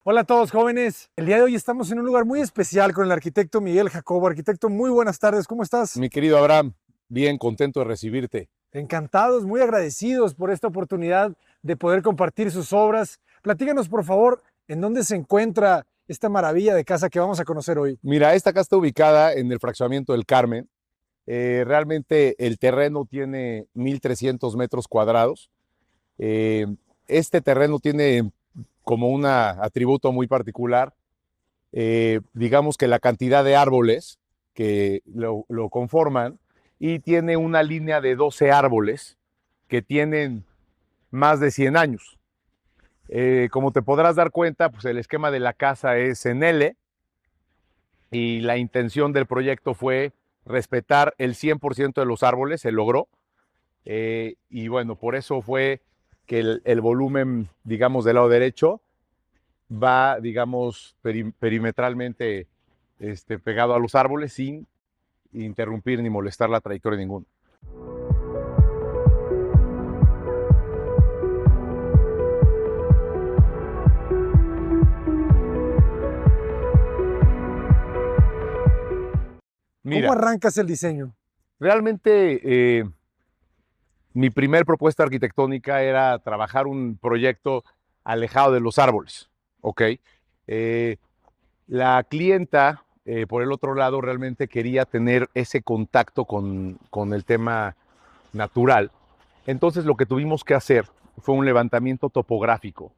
Hola a todos jóvenes, el día de hoy estamos en un lugar muy especial con el arquitecto Miguel Jacobo. Arquitecto, muy buenas tardes, ¿cómo estás? Mi querido Abraham, bien contento de recibirte. Encantados, muy agradecidos por esta oportunidad de poder compartir sus obras. Platíganos por favor, ¿en dónde se encuentra esta maravilla de casa que vamos a conocer hoy? Mira, esta casa está ubicada en el fraccionamiento del Carmen. Realmente el terreno tiene 1,300 metros cuadrados. Eh, este terreno tiene como un atributo muy particular. Digamos que la cantidad de árboles que lo conforman, y tiene una línea de 12 árboles que tienen más de 100 años. Como te podrás dar cuenta, pues el esquema de la casa es en L, y la intención del proyecto fue respetar el 100% de los árboles. Se logró. Y bueno, por eso fue que el volumen, digamos, del lado derecho va, digamos, perimetralmente pegado a los árboles sin interrumpir ni molestar la trayectoria ninguna. ¿Cómo Mira, arrancas el diseño? realmente mi primer propuesta arquitectónica era trabajar un proyecto alejado de los árboles, ¿ok? Eh, la clienta, por el otro lado, realmente quería tener ese contacto con el tema natural. Entonces lo que tuvimos que hacer fue un levantamiento topográfico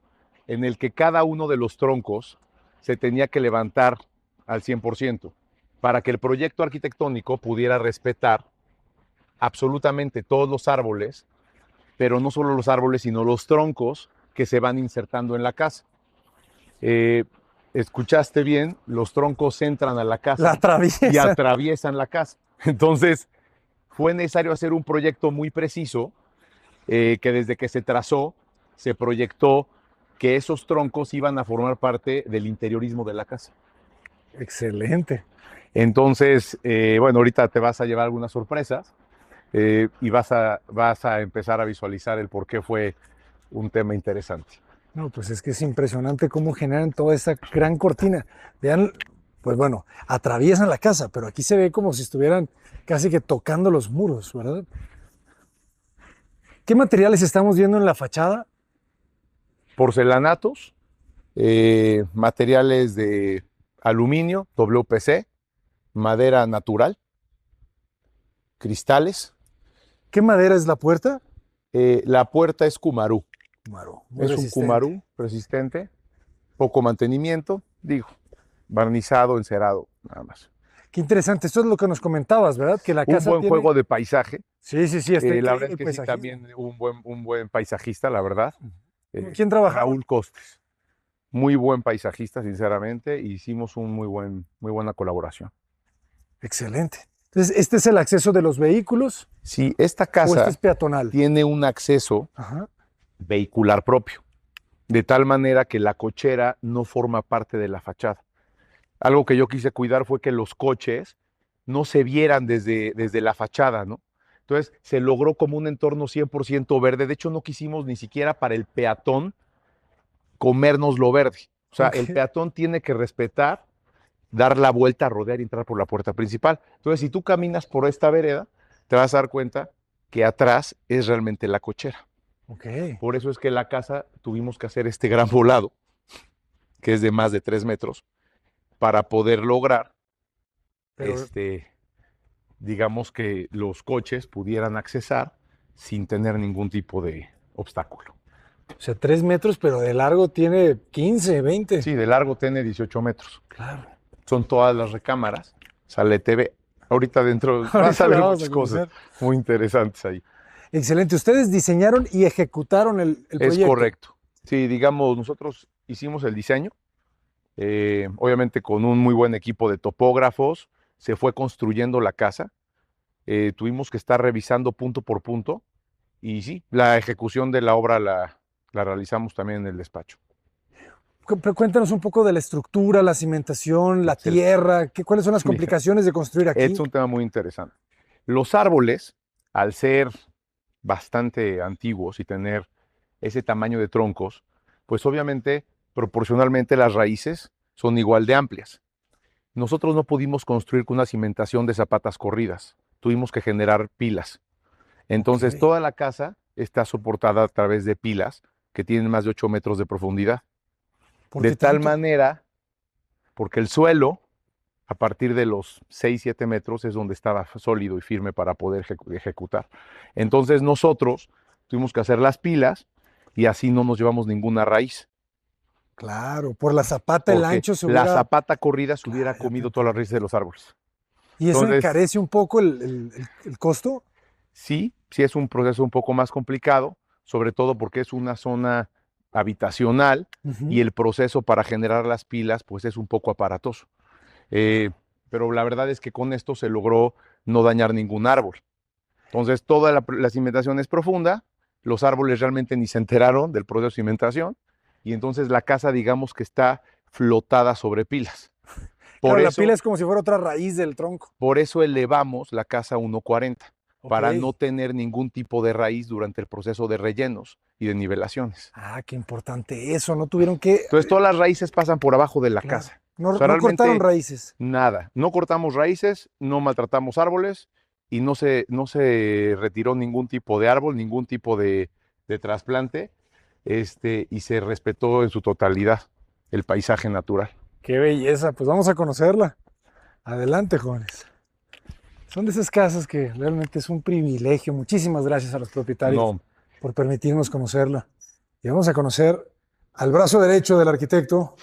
en el que cada uno de los troncos se tenía que levantar al 100% para que el proyecto arquitectónico pudiera respetar absolutamente todos los árboles, pero no solo los árboles, sino los troncos que se van insertando en la casa. Eh, Escuchaste bien, los troncos entran a la La casa y atraviesa. atraviesan la casa. Entonces, fue necesario hacer un proyecto muy preciso, que desde que se trazó, se proyectó que esos troncos iban a formar parte del interiorismo de la casa. Excelente. Entonces, bueno, ahorita te vas a llevar algunas sorpresas, y vas a empezar a visualizar el por qué fue un tema interesante. No, pues es que es impresionante cómo generan toda esa gran cortina. Vean, pues bueno, atraviesan la casa, pero aquí se ve como si estuvieran casi que tocando los muros, ¿verdad? ¿Qué materiales estamos viendo en la fachada? Porcelanatos, materiales de aluminio, WPC, madera natural, cristales. ¿Qué madera es la puerta? La puerta es Cumarú. Maro, muy Es un resistente. Cumarú resistente, poco mantenimiento, digo, barnizado, encerado, nada más. Qué interesante. Esto es lo que nos comentabas, ¿verdad? Que la Un casa buen tiene. juego de paisaje. Sí, sí, sí, está La increíble verdad es el que sí, paisajismo. también un buen paisajista, la verdad. ¿Con quién trabajaron? Raúl Costes, muy buen paisajista, sinceramente. Hicimos muy buena colaboración. Excelente. Entonces, ¿este es el acceso de los vehículos Sí, esta o este es casa peatonal? tiene un acceso Ajá. vehicular propio, de tal manera que la cochera no forma parte de la fachada. Algo que yo quise cuidar fue que los coches no se vieran desde la fachada, ¿no? Entonces se logró como un entorno 100% verde. De hecho, no quisimos ni siquiera para el peatón comernos lo verde. O sea, el Ok. peatón tiene que respetar, dar la vuelta, rodear y entrar por la puerta principal. Entonces, si tú caminas por esta vereda, te vas a dar cuenta que atrás es realmente la cochera. Ok. Por eso es que la casa tuvimos que hacer este gran volado, que es de más de 3 metros, para poder lograr, Pero, digamos, que los coches pudieran accesar sin tener ningún tipo de obstáculo. o sea, 3 metros, pero de largo tiene 15, 20. Sí, de largo tiene 18 metros. Claro. Son todas las recámaras. Sale TV. Ahorita dentro vas Ahorita a la ver vamos a muchas cosas conocer. muy interesantes ahí. Excelente. Ustedes diseñaron y ejecutaron el Es proyecto. correcto. Sí, digamos, nosotros hicimos el diseño, obviamente con un muy buen equipo de topógrafos. Se fue construyendo la casa. Tuvimos que estar revisando punto por punto. Y sí, la ejecución de la obra la realizamos también en el despacho. Pero cuéntanos un poco de la estructura, la cimentación, la Excelente. tierra, ¿cuáles son las Mira, complicaciones de construir es aquí? un tema muy interesante. Los árboles, al ser bastante antiguos y tener ese tamaño de troncos, pues obviamente proporcionalmente las raíces son igual de amplias. Nosotros no pudimos construir con una cimentación de zapatas corridas, tuvimos que generar pilas. Entonces, Ok. toda la casa está soportada a través de pilas que tienen más de 8 metros de profundidad. ¿Por De qué tal tanto? manera, porque el suelo, a partir de los 6, 7 metros, es donde estaba sólido y firme para poder ejecutar. Entonces, nosotros tuvimos que hacer las pilas y así no nos llevamos ninguna raíz, Claro, por la zapata el porque ancho se la hubiera... zapata corrida se hubiera Claro, ya te comido todas las entendí. raíces de los árboles. ¿Y eso Entonces, encarece un poco el costo? sí, sí es un proceso un poco más complicado, sobre todo porque es una zona habitacional y Ujú. el proceso para generar las pilas pues es un poco aparatoso. Eh, pero la verdad es que con esto se logró no dañar ningún árbol. Entonces toda la cimentación es profunda, los árboles realmente ni se enteraron del proceso de cimentación y entonces la casa digamos que está flotada sobre pilas. Claro, Por la pila eso, es como si fuera otra raíz del tronco. por eso elevamos la casa a 1,40 Ok. para no tener ningún tipo de raíz durante el proceso de rellenos y de nivelaciones. Ah, qué importante eso. No tuvieron que... Entonces todas las raíces pasan por abajo de la Claro. casa. O No, sea, no cortaron realmente raíces. nada. No cortamos raíces, no maltratamos árboles y no se retiró ningún tipo de árbol, ningún tipo de trasplante, y se respetó en su totalidad el paisaje natural. Qué belleza. Pues vamos a conocerla. Adelante, jóvenes. Son de esas casas que realmente es un privilegio. Muchísimas gracias a los propietarios No, por permitirnos conocerla. Y vamos a conocer al brazo derecho del arquitecto.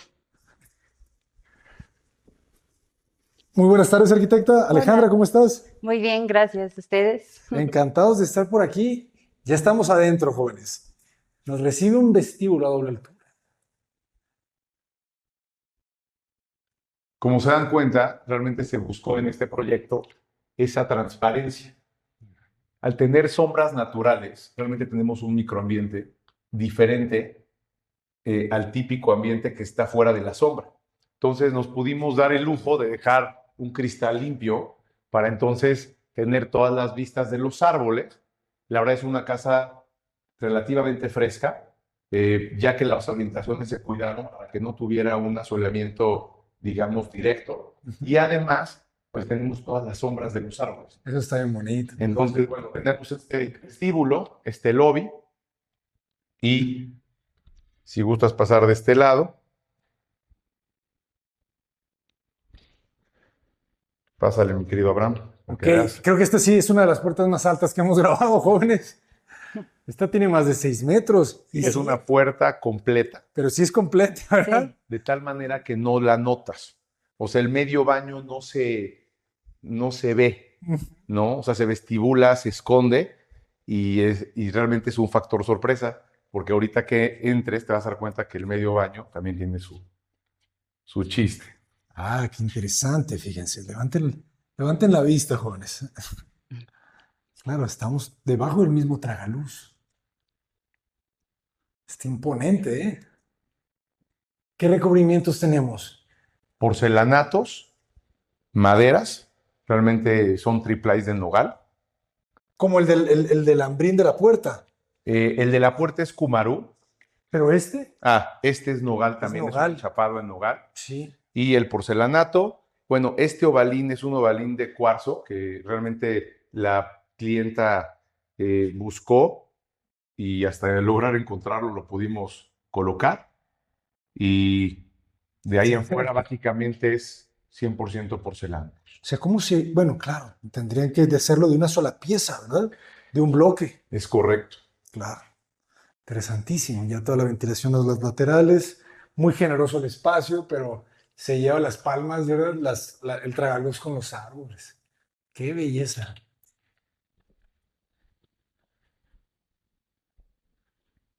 Muy buenas tardes, arquitecta. Alejandra, Hola, ¿cómo estás? muy bien, gracias. ¿Ustedes? Encantados de estar por aquí. Ya estamos adentro, jóvenes. Nos recibe un vestíbulo a doble altura. como se dan cuenta, realmente se buscó en este proyecto esa transparencia. Al tener sombras naturales, realmente tenemos un microambiente diferente al típico ambiente que está fuera de la sombra. Entonces nos pudimos dar el lujo de dejar un cristal limpio para entonces tener todas las vistas de los árboles. La verdad es una casa relativamente fresca, ya que las orientaciones se cuidaron para que no tuviera un asoleamiento, digamos, directo. Y además, pues tenemos todas las sombras de los árboles. Eso está bien bonito. Entonces, bueno, tenemos este vestíbulo, este lobby, y si gustas pasar de este lado, pásale, mi querido Abraham, para Ok, que veas. creo que esta sí es una de las puertas más altas que hemos grabado, jóvenes. Esta tiene más de 6 metros. Y Es sí, una puerta completa, pero sí es completa, ¿verdad? Sí. de tal manera que no la notas. O sea, el medio baño no se ve, ¿no? O sea, se vestibula, se esconde y realmente es un factor sorpresa, porque ahorita que entres te vas a dar cuenta que el medio baño también tiene su chiste. Ah, qué interesante, fíjense. Levanten la vista, jóvenes. Claro, estamos debajo del mismo tragaluz. Está imponente, ¿eh? ¿Qué recubrimientos tenemos? Porcelanatos, maderas, realmente son triplais de nogal. Como el del lambrín de la puerta. El de la puerta es cumarú. Pero este Este es nogal es también, es un nogal. enchapado en nogal. Sí. Y el porcelanato, bueno, este ovalín es un ovalín de cuarzo que realmente la clienta buscó y hasta lograr encontrarlo lo pudimos colocar. Y de ahí Sí. en fuera básicamente es 100% porcelana. O sea, ¿cómo se...? Bueno, claro, tendrían que hacerlo de una sola pieza, ¿verdad? De un bloque. Es correcto. Claro. Interesantísimo. Ya toda la ventilación de los laterales. Muy generoso el espacio, pero se lleva las palmas, ¿verdad? El tragaluz con los árboles. ¡Qué belleza!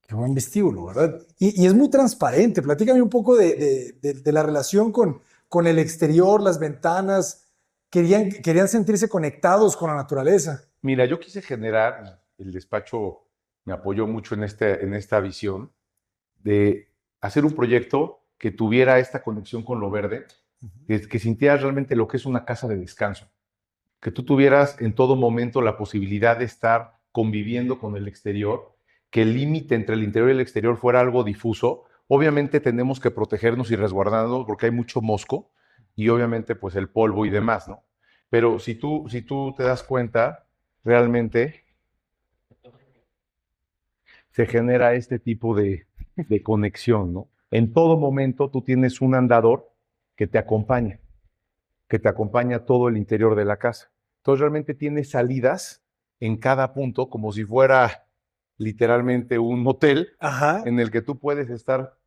Qué buen vestíbulo, ¿verdad? Y es muy transparente. Platícame un poco de la relación con el exterior, las ventanas. Querían sentirse conectados con la naturaleza. Mira, yo quise generar, el despacho me apoyó mucho en esta visión de hacer un proyecto que tuviera esta conexión con lo verde, que sintieras realmente lo que es una casa de descanso, que tú tuvieras en todo momento la posibilidad de estar conviviendo con el exterior, que el límite entre el interior y el exterior fuera algo difuso Obviamente tenemos que protegernos y resguardarnos porque hay mucho mosco y obviamente pues el polvo y demás, ¿no? Pero si tú te das cuenta, realmente se genera este tipo de conexión, ¿no? En todo momento tú tienes un andador que te acompaña, todo el interior de la casa. Entonces realmente tienes salidas en cada punto como si fuera literalmente un hotel Ajá. en el que tú puedes estar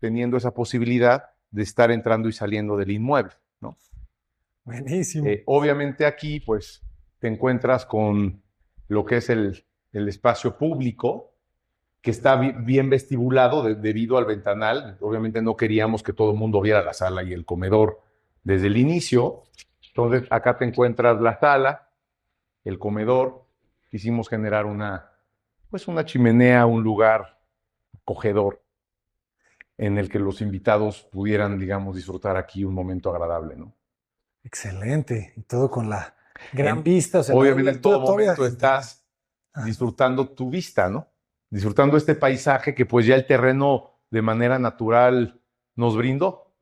teniendo esa posibilidad de estar entrando y saliendo del inmueble, ¿no? Buenísimo. Obviamente aquí pues te encuentras con lo que es el espacio público, que está bien vestibulado debido al ventanal. Obviamente no queríamos que todo el mundo viera la sala y el comedor desde el inicio. Entonces acá te encuentras la sala, el comedor. Quisimos generar una chimenea, un lugar acogedor en el que los invitados pudieran, digamos, disfrutar aquí un momento agradable, ¿no? Excelente. Y todo con la gran vista. O sea, Obviamente la en todo altura todavía. momento estás disfrutando tu vista, ¿no? Disfrutando este paisaje que pues ya el terreno de manera natural nos brindó.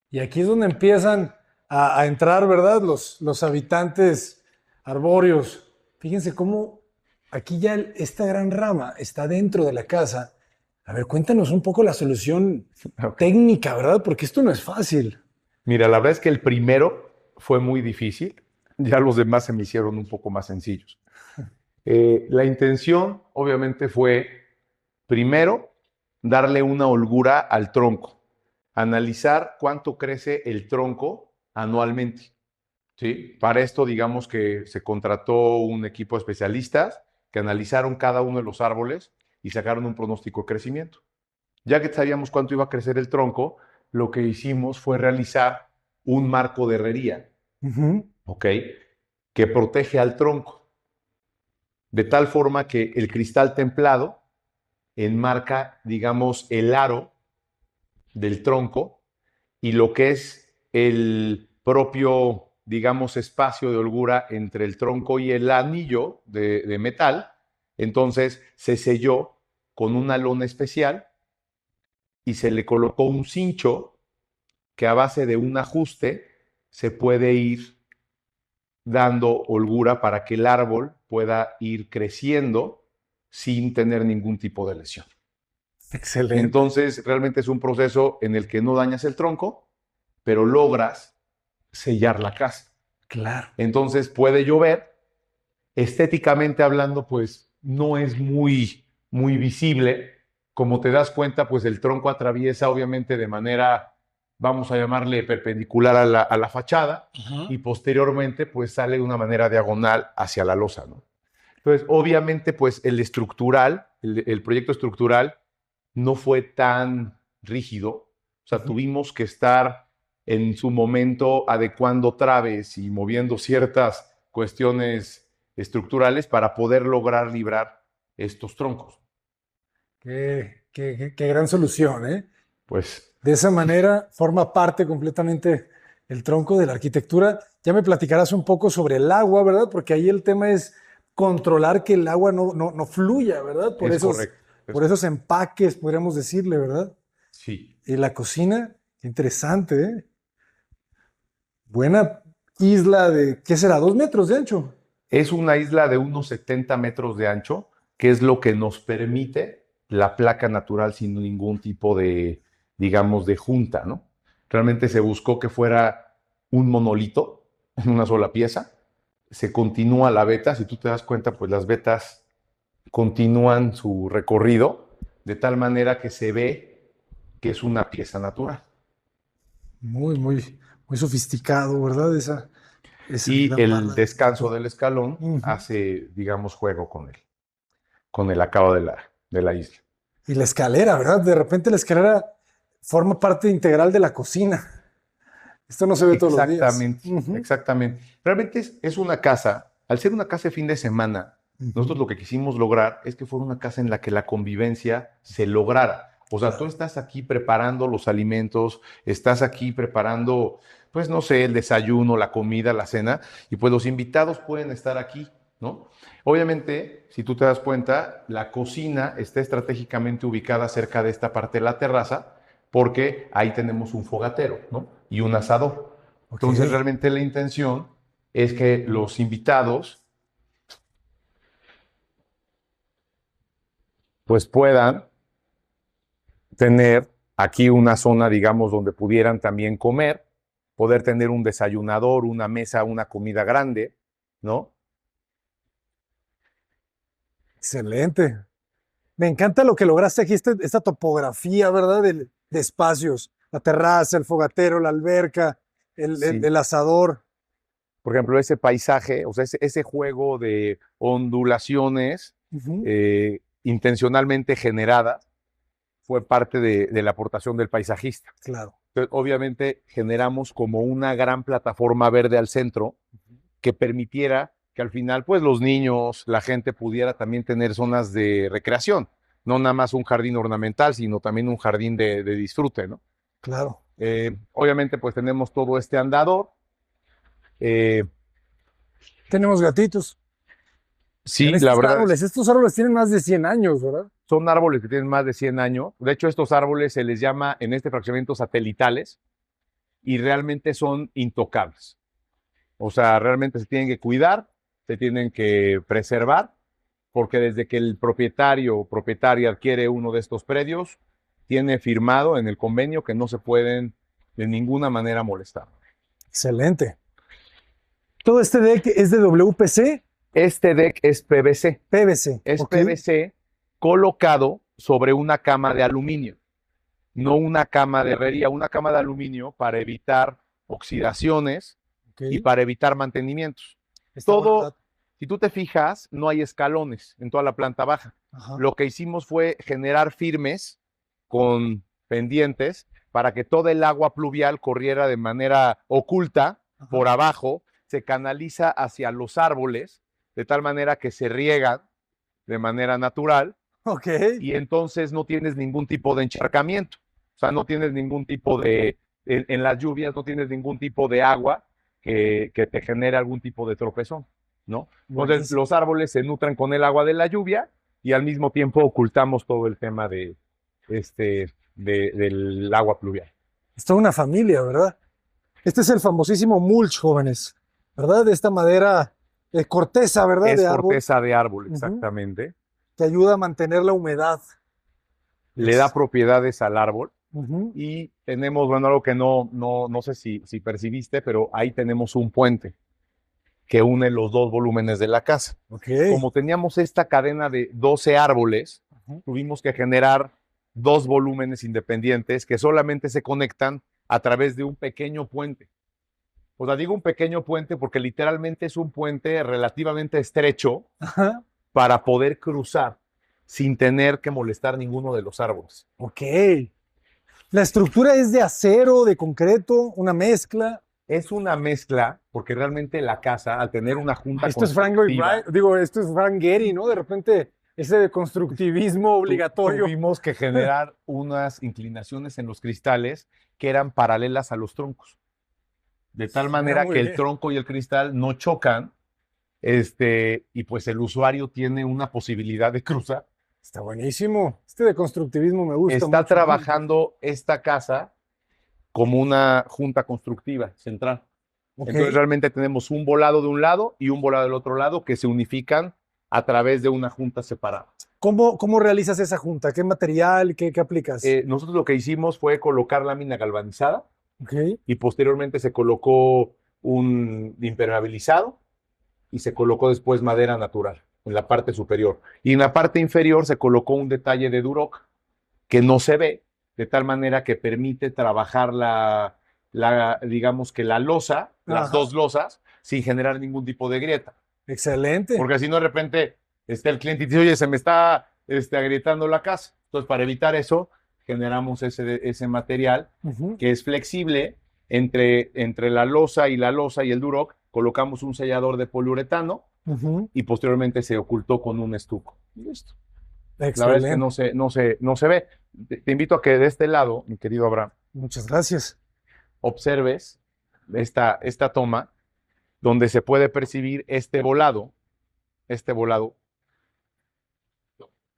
Y aquí es donde empiezan a entrar, ¿verdad? Los habitantes arbóreos. Fíjense cómo aquí ya esta gran rama está dentro de la casa. A ver, cuéntanos un poco la solución técnica, ¿verdad? Porque esto no es fácil. Mira, la verdad es que el primero fue muy difícil, ya los demás se me hicieron un poco más sencillos. La intención obviamente fue, primero, darle una holgura al tronco, analizar cuánto crece el tronco anualmente. ¿Sí? Para esto, digamos que se contrató un equipo de especialistas que analizaron cada uno de los árboles y sacaron un pronóstico de crecimiento. Ya que sabíamos cuánto iba a crecer el tronco, lo que hicimos fue realizar un marco de herrería, ¿ok? Que protege al tronco, de tal forma que el cristal templado enmarca, digamos, el aro del tronco y lo que es el propio, digamos, espacio de holgura entre el tronco y el anillo de metal. Entonces se selló con una lona especial y se le colocó un cincho que a base de un ajuste se puede ir dando holgura para que el árbol pueda ir creciendo sin tener ningún tipo de lesión. Excelente. Entonces, realmente es un proceso en el que no dañas el tronco, pero logras sellar la casa. Claro. Entonces, puede llover. Estéticamente hablando, pues no es muy visible. Como te das cuenta, pues el tronco atraviesa obviamente de manera, vamos a llamarle perpendicular a la fachada, y posteriormente pues sale de una manera diagonal hacia la losa, ¿no? Entonces, obviamente, pues el estructural, el proyecto estructural no fue tan rígido. O sea, tuvimos que estar en su momento adecuando traves y moviendo ciertas cuestiones estructurales para poder lograr librar estos troncos. Qué gran solución, ¿eh? Pues De esa manera forma parte completamente el tronco de la arquitectura. Ya me platicarás un poco sobre el agua, ¿verdad? Porque ahí el tema es controlar que el agua no fluya, ¿verdad? Por es esos, correcto. por esos empaques, podríamos decirle, ¿verdad? Sí. Y la cocina, qué interesante, ¿eh? Buena isla de, ¿qué será? 2 metros de ancho. Es una isla de unos 70 metros de ancho, que es lo que nos permite la placa natural sin ningún tipo de, digamos, de junta, ¿no? Realmente se buscó que fuera un monolito en una sola pieza. Se continúa la veta, si tú te das cuenta, pues las vetas continúan su recorrido de tal manera que se ve que es una pieza natural. Muy sofisticado, ¿verdad? Esa Y gran el barra de descanso cemento. del escalón Ujú. hace, digamos, juego con el acabado de la isla. Y la escalera, ¿verdad? De repente la escalera forma parte integral de la cocina. Esto no se ve todos los días. Exactamente, exactamente. Realmente es una casa, al ser una casa de fin de semana, nosotros lo que quisimos lograr es que fuera una casa en la que la convivencia se lograra. O sea, tú estás aquí preparando los alimentos, estás aquí preparando, pues no sé, el desayuno, la comida, la cena, y pues los invitados pueden estar aquí ¿no? Obviamente, si tú te das cuenta, la cocina está estratégicamente ubicada cerca de esta parte de la terraza porque ahí tenemos un fogatero, ¿no? Y un asador. Ok. Entonces, realmente la intención es que los invitados pues puedan tener aquí una zona, digamos, donde pudieran también comer, poder tener un desayunador, una mesa, una comida grande, ¿no? Excelente. Me encanta lo que lograste aquí, esta topografía, ¿verdad? De espacios. La terraza, el fogatero, la alberca, Sí. el asador. Por ejemplo, ese paisaje, o sea, ese juego de ondulaciones Ujú. intencionalmente generadas fue parte de la aportación del paisajista. Claro. Entonces, obviamente generamos como una gran plataforma verde al centro que permitiera que al final, pues los niños, la gente pudiera también tener zonas de recreación, no nada más un jardín ornamental, sino también un jardín de disfrute, ¿no? Claro. Obviamente, pues tenemos todo este andador. Eh, Tenemos gatitos. sí, En la estos verdad árboles. Estos árboles tienen más de 100 años, ¿verdad? son árboles que tienen más de 100 años. De hecho, estos árboles se les llama en este fraccionamiento satelitales y realmente son intocables. O sea, realmente se tienen que cuidar, se tienen que preservar, porque desde que el propietario o propietaria adquiere uno de estos predios, tiene firmado en el convenio que no se pueden de ninguna manera molestar. Excelente. Todo este deck es de WPC, Este deck es PVC. PVC. Es Ok. PVC colocado sobre una cama de aluminio, no una cama de herrería, una cama de aluminio para evitar oxidaciones Ok. y para evitar mantenimientos. Está bueno el Todo, dato. si tú te fijas, no hay escalones en toda la planta baja. Ajá. Lo que hicimos fue generar firmes con pendientes para que todo el agua pluvial corriera de manera oculta Ajá. por abajo, se canaliza hacia los árboles, de tal manera que se riegan de manera natural Ok. y entonces no tienes ningún tipo de encharcamiento. O sea, no tienes ningún tipo en las lluvias no tienes ningún tipo de agua que te genere algún tipo de tropezón, ¿no? Entonces Buenísimo. los árboles se nutren con el agua de la lluvia y al mismo tiempo ocultamos todo el tema del agua pluvial. Es toda una familia, ¿verdad? Este es el famosísimo mulch, jóvenes, ¿verdad? De esta madera de corteza, ¿verdad? Es De árbol, corteza de árbol, Ujú. exactamente. que ayuda a mantener la humedad. Le da propiedades al árbol. Ujú. Y tenemos, bueno, algo que no sé si percibiste, pero ahí tenemos un puente que une los dos volúmenes de la casa. Ok. Como teníamos esta cadena de 12 árboles, Ujú. tuvimos que generar dos volúmenes independientes que solamente se conectan a través de un pequeño puente. O sea, digo un pequeño puente porque literalmente es un puente relativamente estrecho Ajá. para poder cruzar sin tener que molestar ninguno de los árboles. Ok. La estructura es de acero, de concreto, una mezcla. Es una mezcla, porque realmente la casa, al tener una junta Esto es Frank Lloyd constructiva, Wright, digo, esto es Frank Gehry, ¿no? De repente, ese de constructivismo obligatorio. tuvimos que generar unas inclinaciones en los cristales que eran paralelas a los troncos. De tal Suena manera muy que el bien. tronco y el cristal no chocan, y pues el usuario tiene una posibilidad de cruzar. Está buenísimo. Este de constructivismo me gusta Está mucho. trabajando esta casa como una junta constructiva central. Ok. Entonces realmente tenemos un volado de un lado y un volado del otro lado que se unifican a través de una junta separada. ¿Cómo realizas esa junta? ¿Qué material? ¿Qué aplicas? Nosotros lo que hicimos fue colocar lámina galvanizada Ok. y posteriormente se colocó un impermeabilizado y se colocó después madera natural en la parte superior. Y en la parte inferior se colocó un detalle de Duroc que no se ve, de tal manera que permite trabajar digamos que la losa, las Ajá. dos losas, sin generar ningún tipo de grieta. Excelente. Porque si no, de repente está el cliente y dice, oye, se me está agrietando la casa. Entonces, para evitar eso, generamos ese material Ujú. que es flexible entre la losa y el Duroc. Colocamos un sellador de poliuretano Ujú. y posteriormente se ocultó con un estuco. Y listo. La verdad es que Excelente. no se ve. Te invito a que de este lado, mi querido Abraham, Muchas gracias. observes esta toma donde se puede percibir este volado este volado,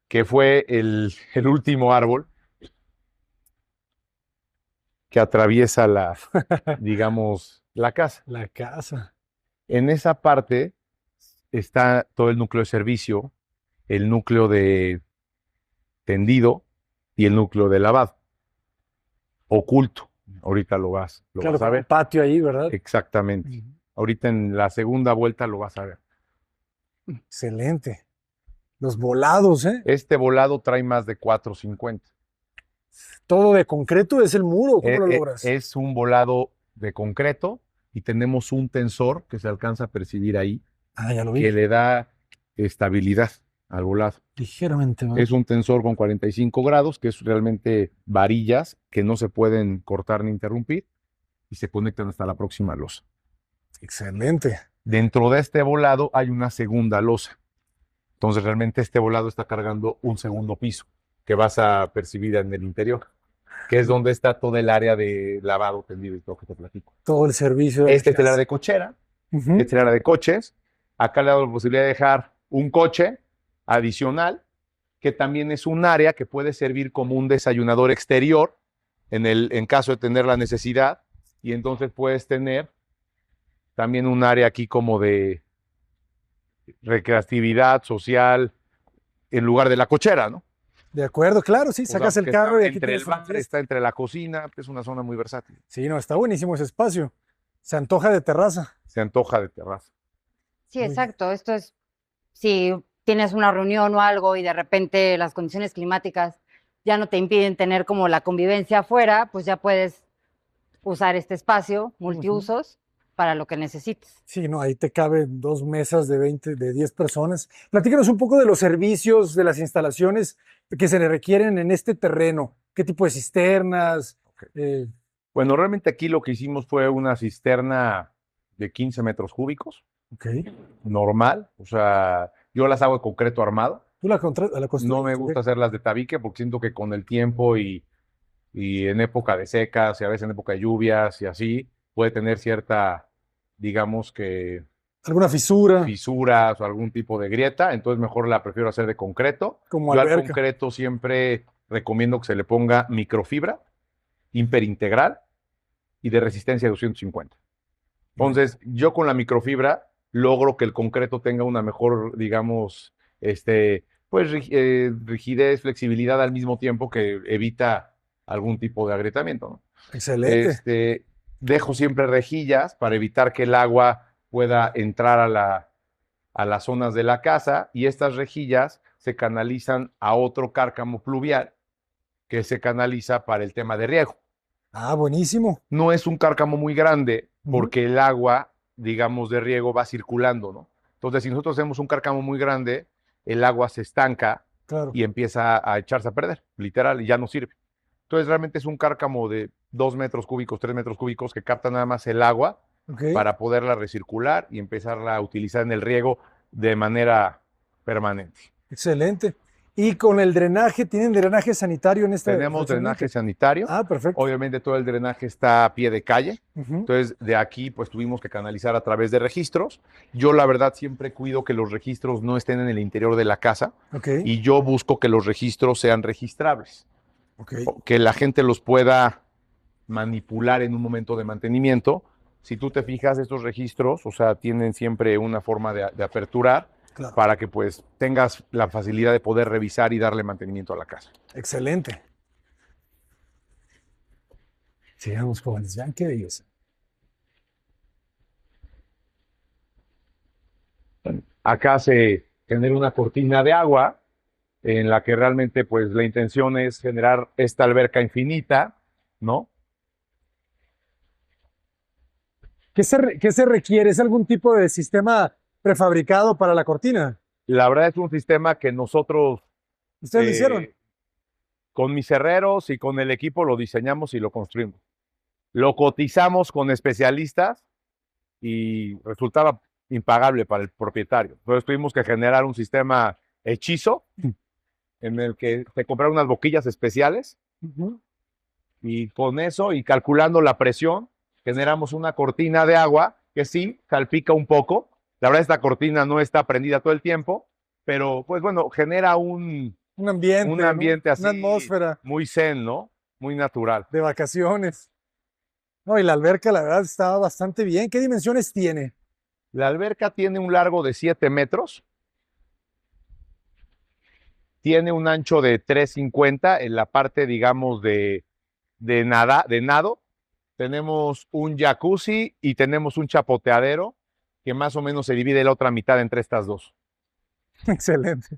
que fue el último árbol que atraviesa digamos, la casa. La casa. En esa parte está todo el núcleo de servicio, el núcleo de tendido y el núcleo de lavado. Oculto. Ahorita lo vas Claro, a con ver. el patio ahí, ¿verdad? Exactamente. Ujú. Ahorita en la segunda vuelta lo vas a ver. Excelente. Los volados, ¿eh? Este volado trae más de 450. Todo de concreto es el muro. ¿Cómo lo logras? Es un volado de concreto y tenemos un tensor que se alcanza a percibir ahí, Ah, ya lo vi. que le da estabilidad al volado. Ligeramente, ¿verdad? Es un tensor con 45 grados, que es realmente varillas que no se pueden cortar ni interrumpir y se conectan hasta la próxima losa. Excelente. Dentro de este volado hay una segunda losa. Entonces realmente este volado está cargando un segundo piso que vas a percibir en el interior, que es donde está todo el área de lavado, tendido y todo que te platico. Todo el servicio. de Este es el área casa. de cochera, Ujú. este es el área de coches. Acá le he dado la posibilidad de dejar un coche adicional, que también es un área que puede servir como un desayunador exterior en caso de tener la necesidad. Y entonces puedes tener también un área aquí como de recreatividad social en lugar de la cochera, ¿no? De acuerdo, claro, sí, O sea, sacas el que carro está y aquí entre tienes el una bar, fiesta. está entre la cocina, es una zona muy versátil. Sí, no, está buenísimo ese espacio. Se antoja de terraza. Se antoja de terraza. Sí, Muy bien. exacto. Esto es, si tienes una reunión o algo y de repente las condiciones climáticas ya no te impiden tener como la convivencia afuera, pues ya puedes usar este espacio multiusos para lo que necesites. Sí, no, ahí te caben 2 mesas de 20, de 10 personas. Platícanos un poco de los servicios, de las instalaciones que se le requieren en este terreno. ¿Qué tipo de cisternas? Eh, Bueno, realmente aquí lo que hicimos fue una cisterna de 15 metros cúbicos, ok. normal. O sea, yo las hago de concreto armado. ¿Tú la construiste? No me gusta hacerlas de tabique porque siento que con el tiempo y en época de secas y a veces en época de lluvias y así, puede tener cierta, digamos que ¿Alguna fisura? fisuras o algún tipo de grieta, entonces mejor la prefiero hacer de concreto. Como Yo al alberca. concreto siempre recomiendo que se le ponga microfibra imperintegral y de resistencia de 250. Entonces, yo con la microfibra logro que el concreto tenga una mejor, digamos, pues rigidez, flexibilidad al mismo tiempo que evita algún tipo de agrietamiento, ¿no? Excelente. Dejo siempre rejillas para evitar que el agua pueda entrar a las zonas de la casa y estas rejillas se canalizan a otro cárcamo pluvial que se canaliza para el tema de riego. Ah, buenísimo. No es un cárcamo muy grande Ujú. porque el agua, digamos, de riego va circulando, ¿no? Entonces, si nosotros hacemos un cárcamo muy grande, el agua se estanca Claro. y empieza a echarse a perder, literal, y ya no sirve. Entonces, realmente es un cárcamo de 2 metros cúbicos, 3 metros cúbicos que capta nada más el agua Ok. para poderla recircular y empezarla a utilizar en el riego de manera permanente. Excelente. Y con el drenaje, ¿tienen drenaje sanitario en este Tenemos drenaje sanitario. Ah, perfecto. Obviamente todo el drenaje está a pie de calle. Ujú. Entonces, de aquí, pues tuvimos que canalizar a través de registros. Yo, la verdad, siempre cuido que los registros no estén en el interior de la casa Ok. y yo busco que los registros sean registrables, Ok. que la gente los pueda manipular en un momento de mantenimiento. Si tú te fijas, estos registros, o sea, tienen siempre una forma de aperturar Claro. para que pues tengas la facilidad de poder revisar y darle mantenimiento a la casa. Excelente. Sigamos, jóvenes. Vean qué belleza. Acá se genera una cortina de agua en la que realmente pues la intención es generar esta alberca infinita, ¿no? ¿Qué se requiere? ¿Es algún tipo de sistema prefabricado para la cortina? La verdad es un sistema que nosotros ¿Ustedes lo hicieron? con mis herreros y con el equipo lo diseñamos y lo construimos. Lo cotizamos con especialistas y resultaba impagable para el propietario. Entonces tuvimos que generar un sistema hechizo en el que se compraron unas boquillas especiales Ujú. y con eso y calculando la presión generamos una cortina de agua que sí salpica un poco, La verdad, esta cortina no está prendida todo el tiempo, pero pues bueno, genera un Un un ¿no? ambiente así Una atmósfera muy zen, ¿no? Muy natural. de vacaciones. No, y la alberca, la verdad, está bastante bien. ¿Qué dimensiones tiene? La alberca tiene un largo de 7 metros, tiene un ancho de 3,50 en la parte, digamos, de nado. Tenemos un jacuzzi y tenemos un chapoteadero que más o menos se divide la otra mitad entre estas dos. Excelente.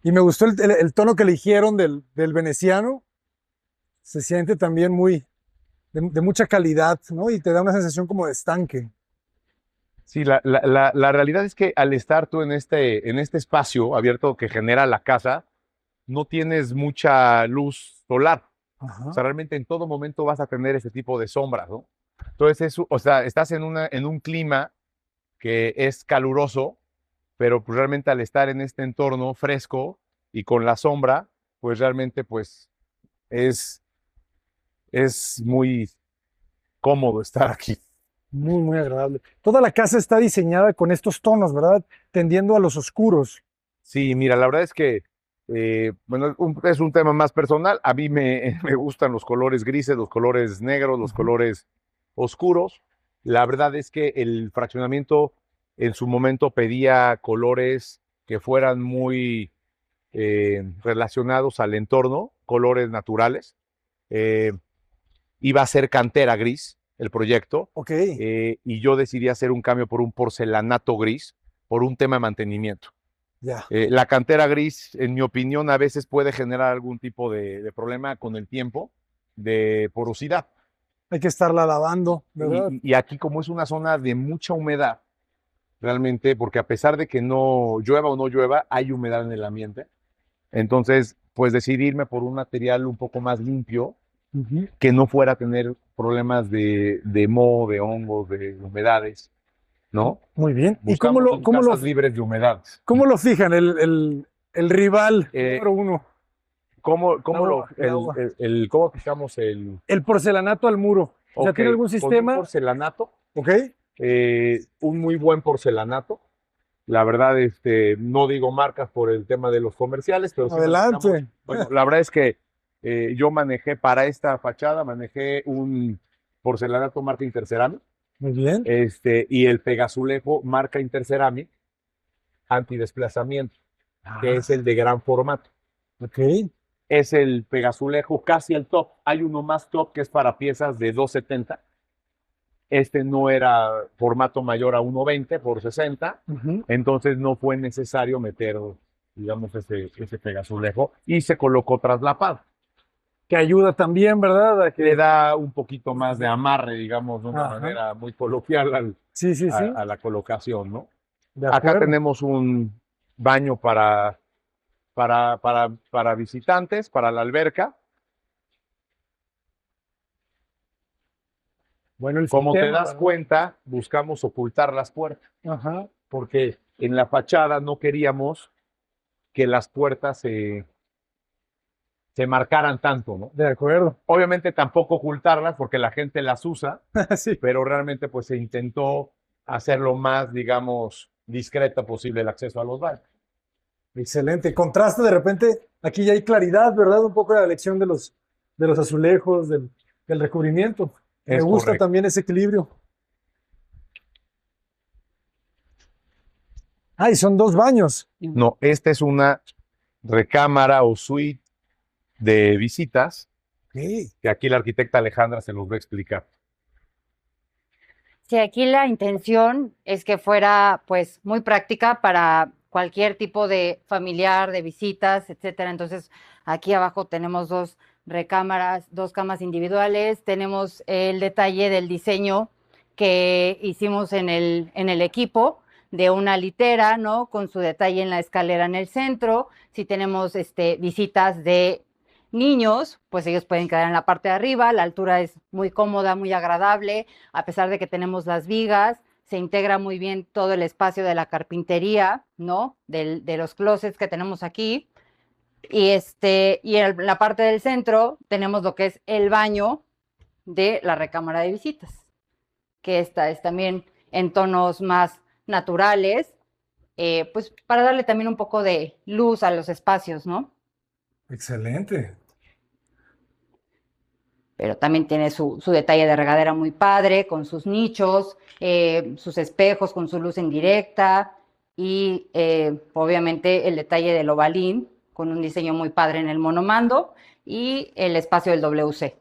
Y me gustó el tono que eligieron del veneciano. Se siente también muy de mucha calidad, ¿no? Y te da una sensación como de estanque. Sí, la realidad es que al estar tú en este espacio abierto que genera la casa, no tienes mucha luz solar. Ajá. O sea, realmente en todo momento vas a tener ese tipo de sombras, ¿no? Entonces, o sea, estás en un clima que es caluroso, pero pues realmente al estar en este entorno fresco y con la sombra, pues realmente pues es, es muy cómodo estar aquí. Muy, muy agradable. Toda la casa está diseñada con estos tonos, ¿verdad? Tendiendo a los oscuros. Sí, mira, la verdad es que, bueno, es un tema más personal. A mí me gustan los colores grises, los colores negros, los colores oscuros. La verdad es que el fraccionamiento en su momento pedía colores que fueran muy relacionados al entorno, colores naturales. Eh, Iba a ser cantera gris el proyecto, Ok, y yo decidí hacer un cambio por un porcelanato gris por un tema de mantenimiento. ya. La cantera gris, en mi opinión, a veces puede generar algún tipo de problema con el tiempo de porosidad. Hay que estarla lavando, ¿verdad? Y aquí, como es una zona de mucha humedad, realmente, porque a pesar de que no llueva o no llueva, hay humedad en el ambiente. Entonces, pues decidí irme por un material un poco más limpio, Ujú. que no fuera a tener problemas de moho, de hongos, de humedades, ¿no? Muy bien. ¿Y Buscamos casas libres de humedades. cómo lo fijan el rival Eh, número uno? El agua. ¿Cómo fijamos el? El porcelanato al muro. O sea, Ok, ¿tiene algún con un sistema? porcelanato, Ok, un muy buen porcelanato. La verdad, no digo marcas por el tema de los comerciales, pero sí adelante. bueno, la verdad es que yo manejé para esta fachada, manejé un porcelanato marca Interceramic, Muy bien. y el Pegazulejo marca Interceramic antidesplazamiento, que es el de gran formato. Ok, Es el Pegazulejo casi el top. Hay uno más top que es para piezas de 270. Este no era formato mayor a 1.20 por 60, ujú. entonces no fue necesario meter, digamos, ese Pegazulejo y se colocó traslapado. Que ayuda también, ¿verdad? A Le que... da un poquito más de amarre, digamos, de una Ajá. manera muy coloquial Sí, sí, sí. a la colocación, ¿no? De Acá acuerdo. tenemos un baño para visitantes, para la alberca. Bueno, el Como te sistema, das ¿verdad? cuenta, buscamos ocultar las puertas, Ajá. porque en la fachada no queríamos que las puertas se marcaran tanto, ¿no? De acuerdo. Obviamente tampoco ocultarlas porque la gente las usa, Sí. pero realmente pues se intentó hacer lo más, digamos, discreta posible el acceso a los baños. Excelente. Contraste de repente, aquí ya hay claridad, ¿verdad? Un poco de la elección de los azulejos, del recubrimiento. Me Es gusta correcto. también ese equilibrio. Ah, y son dos baños. No, esta es una recámara o suite de visitas Ok. que aquí la arquitecta Alejandra se los va a explicar. Sí, aquí la intención es que fuera pues muy práctica para cualquier tipo de familiar, de visitas, etcétera. Entonces, aquí abajo tenemos dos recámaras, dos camas individuales, tenemos el detalle del diseño que hicimos en el equipo de una litera, ¿no? Con su detalle en la escalera en el centro. Si tenemos visitas de niños, pues ellos pueden quedar en la parte de arriba, la altura es muy cómoda, muy agradable, a pesar de que tenemos las vigas, se integra muy bien todo el espacio de la carpintería, ¿no? De los closets que tenemos aquí. Y en la parte del centro tenemos lo que es el baño de la recámara de visitas, que esta es también en tonos más naturales, pues para darle también un poco de luz a los espacios, ¿no? Excelente. Pero también tiene su detalle de regadera muy padre, con sus nichos, sus espejos, con su luz indirecta y obviamente el detalle del ovalín, con un diseño muy padre en el monomando y el espacio del WC.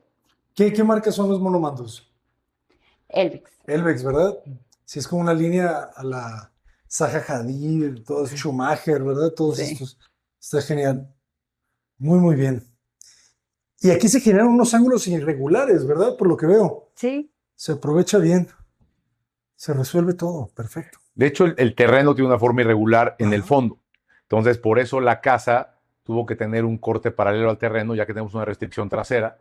¿Qué marcas son los monomandos? Elvix. Elvex, ¿verdad? Sí, es como una línea a la Zaha Hadid, todos Schumacher, ¿verdad? Todos Sí. estos. Está genial. Muy, muy bien. Y aquí se generan unos ángulos irregulares, ¿verdad? Por lo que veo. Sí. Se aprovecha bien. Se resuelve todo. Perfecto. De hecho, el terreno tiene una forma irregular en el Ajá. fondo. Entonces, por eso la casa tuvo que tener un corte paralelo al terreno, ya que tenemos una restricción trasera.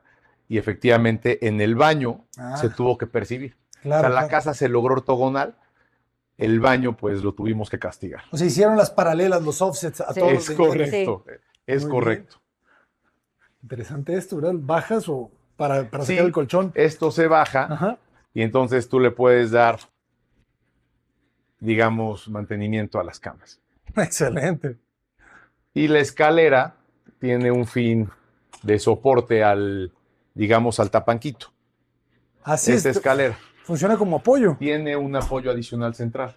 Y efectivamente, en el baño se tuvo que percibir. Claro, o sea, la claro. casa se logró ortogonal, el baño, pues lo tuvimos que castigar. O sea, hicieron las paralelas, los offsets a Sí. todos los Es niveles. correcto, es Muy correcto. Interesante esto, ¿verdad? ¿Bajas o para Sí, sacar el colchón? esto se baja Ajá. y entonces tú le puedes dar, digamos, mantenimiento a las camas. Excelente. Y la escalera tiene un fin de soporte al, digamos, al tapanquito. Así Esta es. escalera Funciona como apoyo. tiene un apoyo adicional central.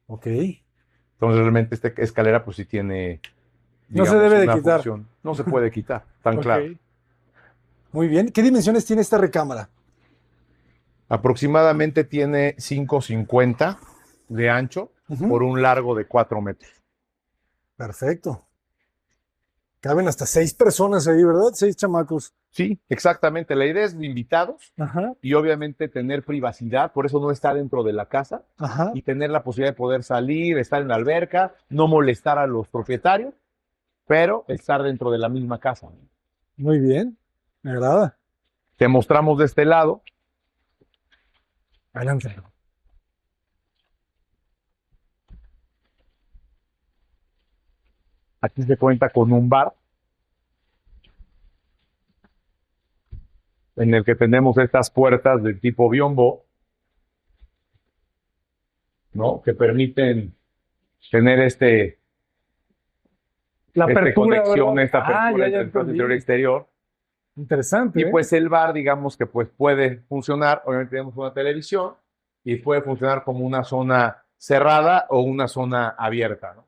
Ok. Entonces realmente esta escalera pues sí tiene, No se digamos, debe de una quitar. función. No se puede quitar, tan Ok. claro. Muy bien. ¿Qué dimensiones tiene esta recámara? Aproximadamente tiene 5,50 de ancho por un largo de 4 metros. Perfecto. Caben hasta 6 personas ahí, ¿verdad? 6 chamacos. Sí, exactamente. La idea es de invitados Ajá. y obviamente tener privacidad, por eso no está dentro de la casa, Ajá. y tener la posibilidad de poder salir, estar en la alberca, no molestar a los propietarios, pero estar dentro de la misma casa. Muy bien. Me agrada. Te mostramos de este lado. Adelante. Aquí se cuenta con un bar en el que tenemos estas puertas del tipo biombo, ¿no? Que permiten tener La esta apertura, conexión, ¿verdad? esta apertura ya entre el espacio entendí. interior y exterior. Interesante. Y pues el bar, digamos que pues puede funcionar, obviamente tenemos una televisión y puede funcionar como una zona cerrada o una zona abierta, ¿no?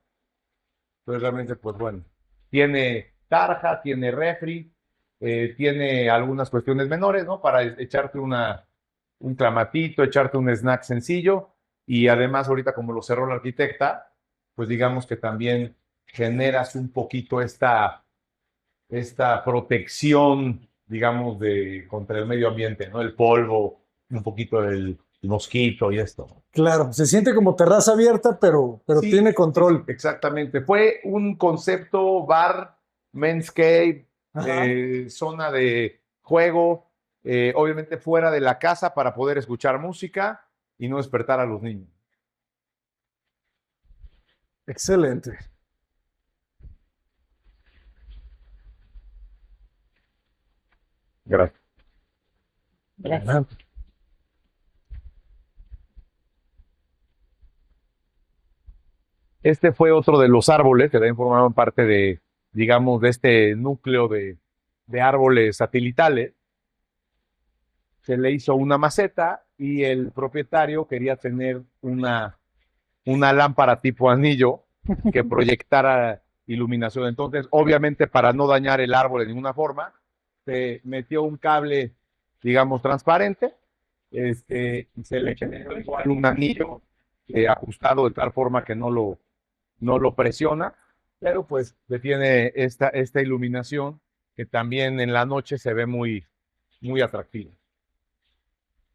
Entonces realmente pues bueno, tiene tarja, tiene refri, tiene algunas cuestiones menores, ¿no? Para echarte un clamatito, echarte un snack sencillo y además ahorita como lo cerró la arquitecta, pues digamos que también generas un poquito esta protección, digamos, contra el medio ambiente, ¿no? El polvo, un poquito del mosquito y esto. Claro, se siente como terraza abierta, pero Sí, tiene control. sí, exactamente. Fue un concepto bar, men's cave, Ajá. zona de juego, obviamente fuera de la casa para poder escuchar música y no despertar a los niños. Excelente. Gracias. Gracias. Adelante. Este fue otro de los árboles que también formaban parte de, digamos, de este núcleo de árboles satelitales. Se le hizo una maceta y el propietario quería tener una lámpara tipo anillo que proyectara iluminación. Entonces, obviamente, para no dañar el árbol de ninguna forma, se metió un cable, digamos, transparente, y se le generó igual un anillo ajustado de tal forma que no lo presiona, pero pues tiene esta iluminación que también en la noche se ve muy, muy atractiva.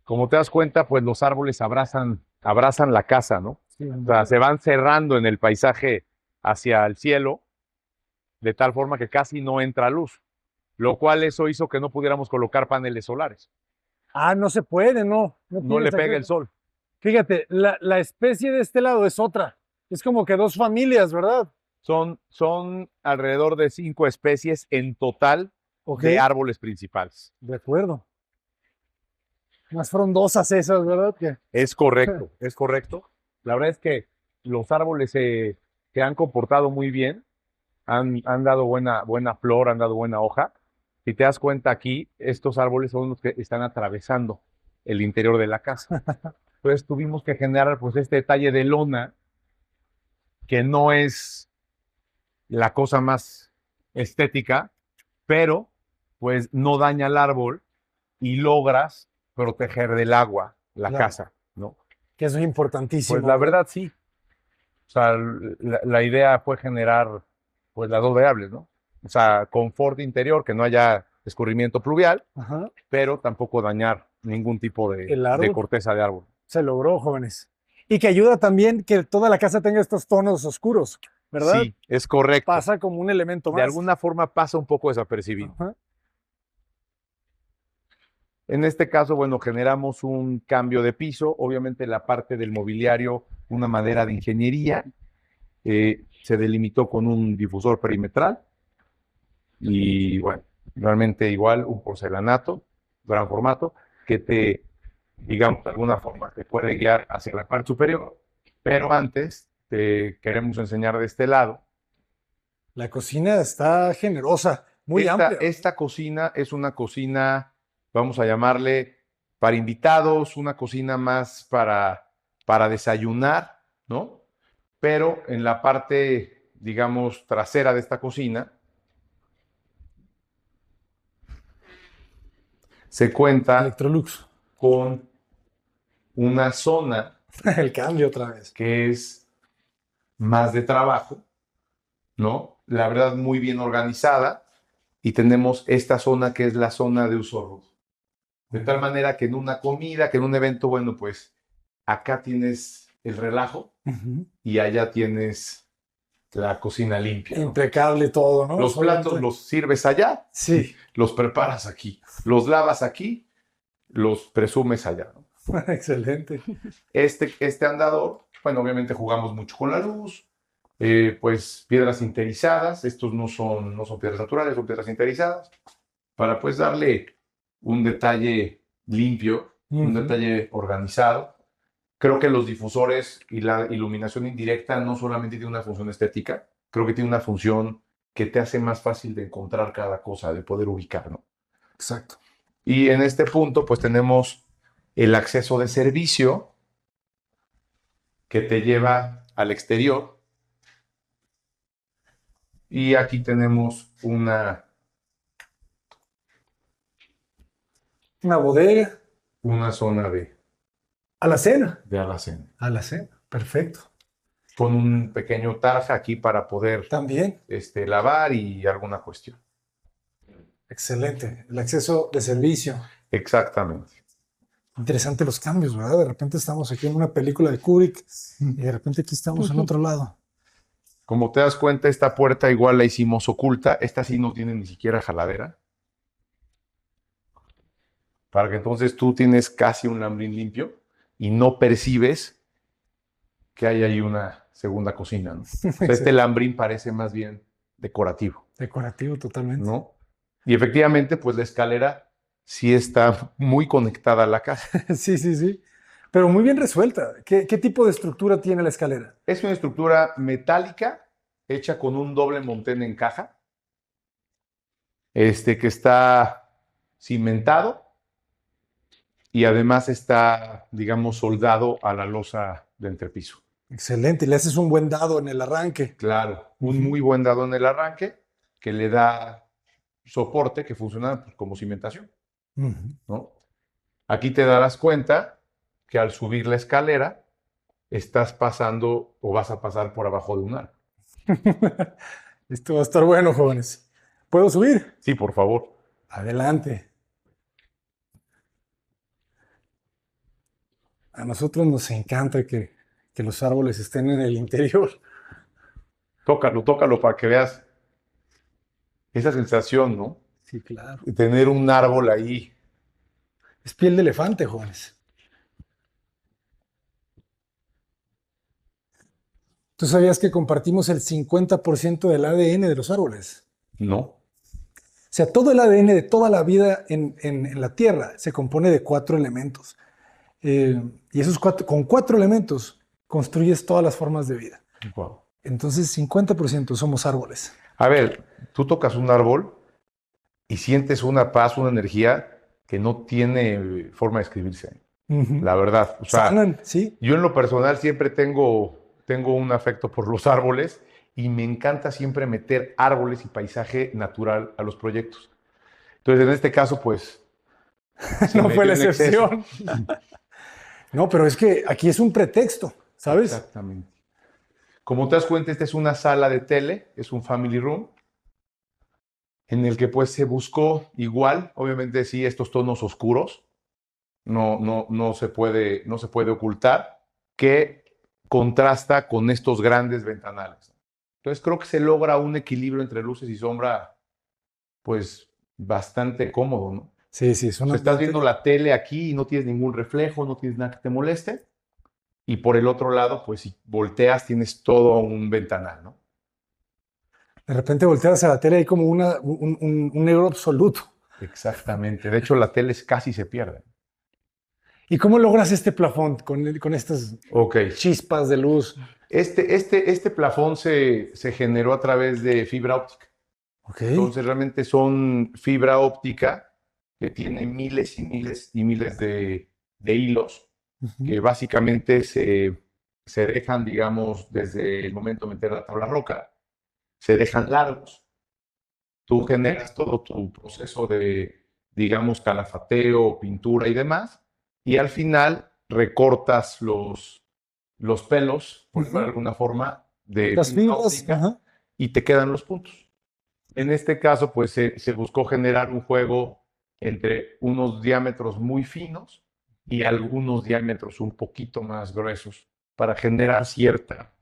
Como te das cuenta, pues los árboles abrazan la casa, ¿no? Sí, O sea, se van cerrando en el paisaje hacia el cielo, de tal forma que casi no entra luz, lo cual eso hizo que no pudiéramos colocar paneles solares. no se puede, no. No tienes le pega el acceso. sol. Fíjate, la especie de este lado es otra. Es como que 2 familias, ¿verdad? Son alrededor de 5 especies en total Ok. de árboles principales. De acuerdo. Más frondosas esas, ¿verdad? Es correcto, es correcto. La verdad es que los árboles se han comportado muy bien, han dado buena flor, han dado buena hoja. Si te das cuenta aquí, estos árboles son los que están atravesando el interior de la casa. Entonces tuvimos que generar pues este detalle de lona, que no es la cosa más estética, pero pues no daña al árbol y logras proteger del agua la Claro. casa, ¿no? Que eso es importantísimo. Pues la ¿verdad? verdad sí. O sea, la idea fue generar pues las dos variables, ¿no? O sea, confort interior, que no haya escurrimiento pluvial, Ajá. pero tampoco dañar ningún tipo El de árbol corteza de árbol. se logró, jóvenes. Y que ayuda también que toda la casa tenga estos tonos oscuros, ¿verdad? Sí, es correcto. Pasa como un elemento más. De alguna forma pasa un poco desapercibido. Ajá. En este caso, bueno, generamos un cambio de piso, obviamente la parte del mobiliario, una madera de ingeniería, se delimitó con un difusor perimetral y bueno, realmente igual un porcelanato, gran formato, que te, digamos, de alguna forma te puede guiar hacia la parte superior, pero antes te queremos enseñar de este lado. La cocina está generosa, muy amplia. Esta cocina es una cocina, vamos a llamarle, para invitados, una cocina más para desayunar, ¿no? Pero en la parte, digamos, trasera de esta cocina, se cuenta Electrolux. con una zona El cambio otra vez. que es más de trabajo, ¿no? La verdad, muy bien organizada. Y tenemos esta zona que es la zona de uso rudo. De tal manera que en una comida, que en un evento, bueno, pues acá tienes el relajo Ujú. y allá tienes la cocina limpia, ¿no? Impecable todo, ¿no? Los platos los sirves allá, Sí, los preparas aquí, los lavas aquí, los presumes allá, ¿no? excelente. Este andador, bueno, obviamente jugamos mucho con la luz, pues piedras sinterizadas, estos no son piedras naturales, son piedras sinterizadas, para pues darle un detalle limpio, un Ujú. detalle organizado. Creo que los difusores y la iluminación indirecta no solamente tienen una función estética, creo que tiene una función que te hace más fácil de encontrar cada cosa, de poder ubicar, ¿no? Exacto. Y en este punto, pues tenemos el acceso de servicio que te lleva al exterior. Y aquí tenemos Una bodega. una zona A la cena. de alacena, A la cena. Perfecto. con un pequeño tarja aquí para poder También. lavar y alguna cuestión. Excelente. El acceso de servicio. Exactamente. Interesante los cambios, ¿verdad? De repente estamos aquí en una película de Kubrick y de repente aquí estamos en otro lado. Como te das cuenta, esta puerta igual la hicimos oculta. Esta sí no tiene ni siquiera jaladera. Para que entonces tú tienes casi un lambrín limpio y no percibes que hay ahí una segunda cocina, ¿no? O sea, este lambrín parece más bien decorativo, Decorativo totalmente. ¿no? Y efectivamente, pues la escalera sí está muy conectada a la casa. Sí, sí, sí. Pero muy bien resuelta. ¿Qué tipo de estructura tiene la escalera? Es una estructura metálica hecha con un doble montén en caja, que está cimentado y además está, digamos, soldado a la losa de entrepiso. Excelente. Le haces un buen dado en el arranque. Claro, un muy buen dado en el arranque que le da soporte que funciona pues, como cimentación, Ujú. ¿no? Aquí te darás cuenta que al subir la escalera estás pasando o vas a pasar por abajo de un arco. Esto va a estar bueno, jóvenes. ¿Puedo subir? Sí, por favor. Adelante. A nosotros nos encanta que los árboles estén en el interior. Tócalo para que veas esa sensación, ¿no? Sí, claro. De tener un árbol ahí. Es piel de elefante, jóvenes. ¿Tú sabías que compartimos el 50% del ADN de los árboles? No. sea, todo el ADN de toda la vida en la Tierra se compone de 4 elementos. Y con 4 elementos construyes todas las formas de vida. Wow. Entonces, 50% somos árboles. A ver, tú tocas un árbol y sientes una paz, una energía que no tiene forma de escribirse. La verdad. O sea, Sanan, ¿sí? yo en lo personal siempre tengo un afecto por los árboles y me encanta siempre meter árboles y paisaje natural a los proyectos. Entonces, en este caso, pues... No fue la metió en exceso. excepción. No, pero es que aquí es un pretexto, ¿sabes? Exactamente. Como te das cuenta, esta es una sala de tele, es un family room, en el que pues se buscó igual, obviamente sí, estos tonos oscuros, no se puede ocultar, que contrasta con estos grandes ventanales. Entonces creo que se logra un equilibrio entre luces y sombra, pues bastante cómodo, ¿no? Sí, sí, es O una sea, estás parte- viendo la tele aquí y no tienes ningún reflejo, no tienes nada que te moleste. Y por el otro lado, pues si volteas, tienes todo un ventanal, ¿no? De repente volteas a la tele y hay como un negro absoluto. Exactamente. De hecho, la tele casi se pierde. ¿Y cómo logras este plafón con estas Ok. chispas de luz? Este plafón se generó a través de fibra óptica. Ok. Entonces, realmente son fibra óptica que tiene miles y miles y miles de hilos que básicamente se dejan, digamos, desde el momento de meter la tabla roca, se dejan largos. Tú generas todo tu proceso de, digamos, calafateo, pintura y demás, y al final recortas los pelos, por decirlo de alguna forma, de Las fibra fibras. óptica, Ajá. y te quedan los puntos. En este caso, pues se buscó generar un juego entre unos diámetros muy finos y algunos diámetros un poquito más gruesos para generar cierta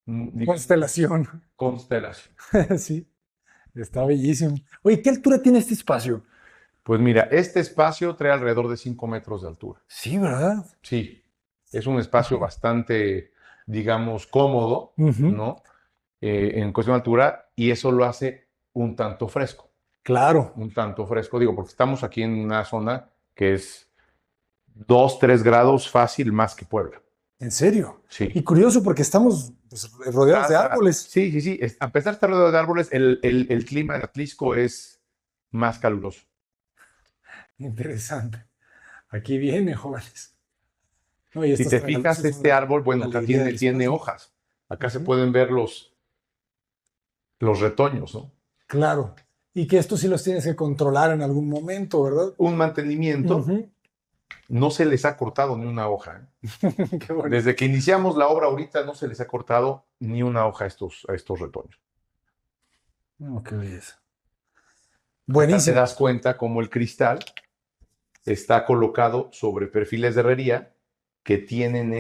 digamos, Constelación. constelación. Sí, está bellísimo. Oye, ¿qué altura tiene este espacio? Pues mira, este espacio trae alrededor de 5 metros de altura. Sí, ¿verdad? Sí, es un espacio bastante, digamos, cómodo, Ujú. ¿no? En cuestión de altura, y eso lo hace un tanto fresco. Claro. Un tanto fresco, digo, porque estamos aquí en una zona que es 2, 3 grados fácil más que Puebla. ¿En serio? Sí. Y curioso porque estamos pues, rodeados de árboles. Sí, sí, sí. A pesar de estar rodeado de árboles, el clima de Atlisco es más caluroso. Interesante. Aquí viene, jóvenes. No, y Si estas te tragaluces fijas, son este la árbol, bueno, acá alegría del tiene espacio. hojas. Acá se Ujú. pueden ver los retoños, ¿no? Claro. Y que estos sí los tienes que controlar en algún momento, ¿verdad? Un mantenimiento, Ujú. no se les ha cortado ni una hoja. Qué bonito. Desde que iniciamos la obra ahorita no se les ha cortado ni una hoja a estos retoños. Oh, qué belleza. Acá te Buenísimo. das cuenta cómo el cristal está colocado sobre perfiles de herrería que tienen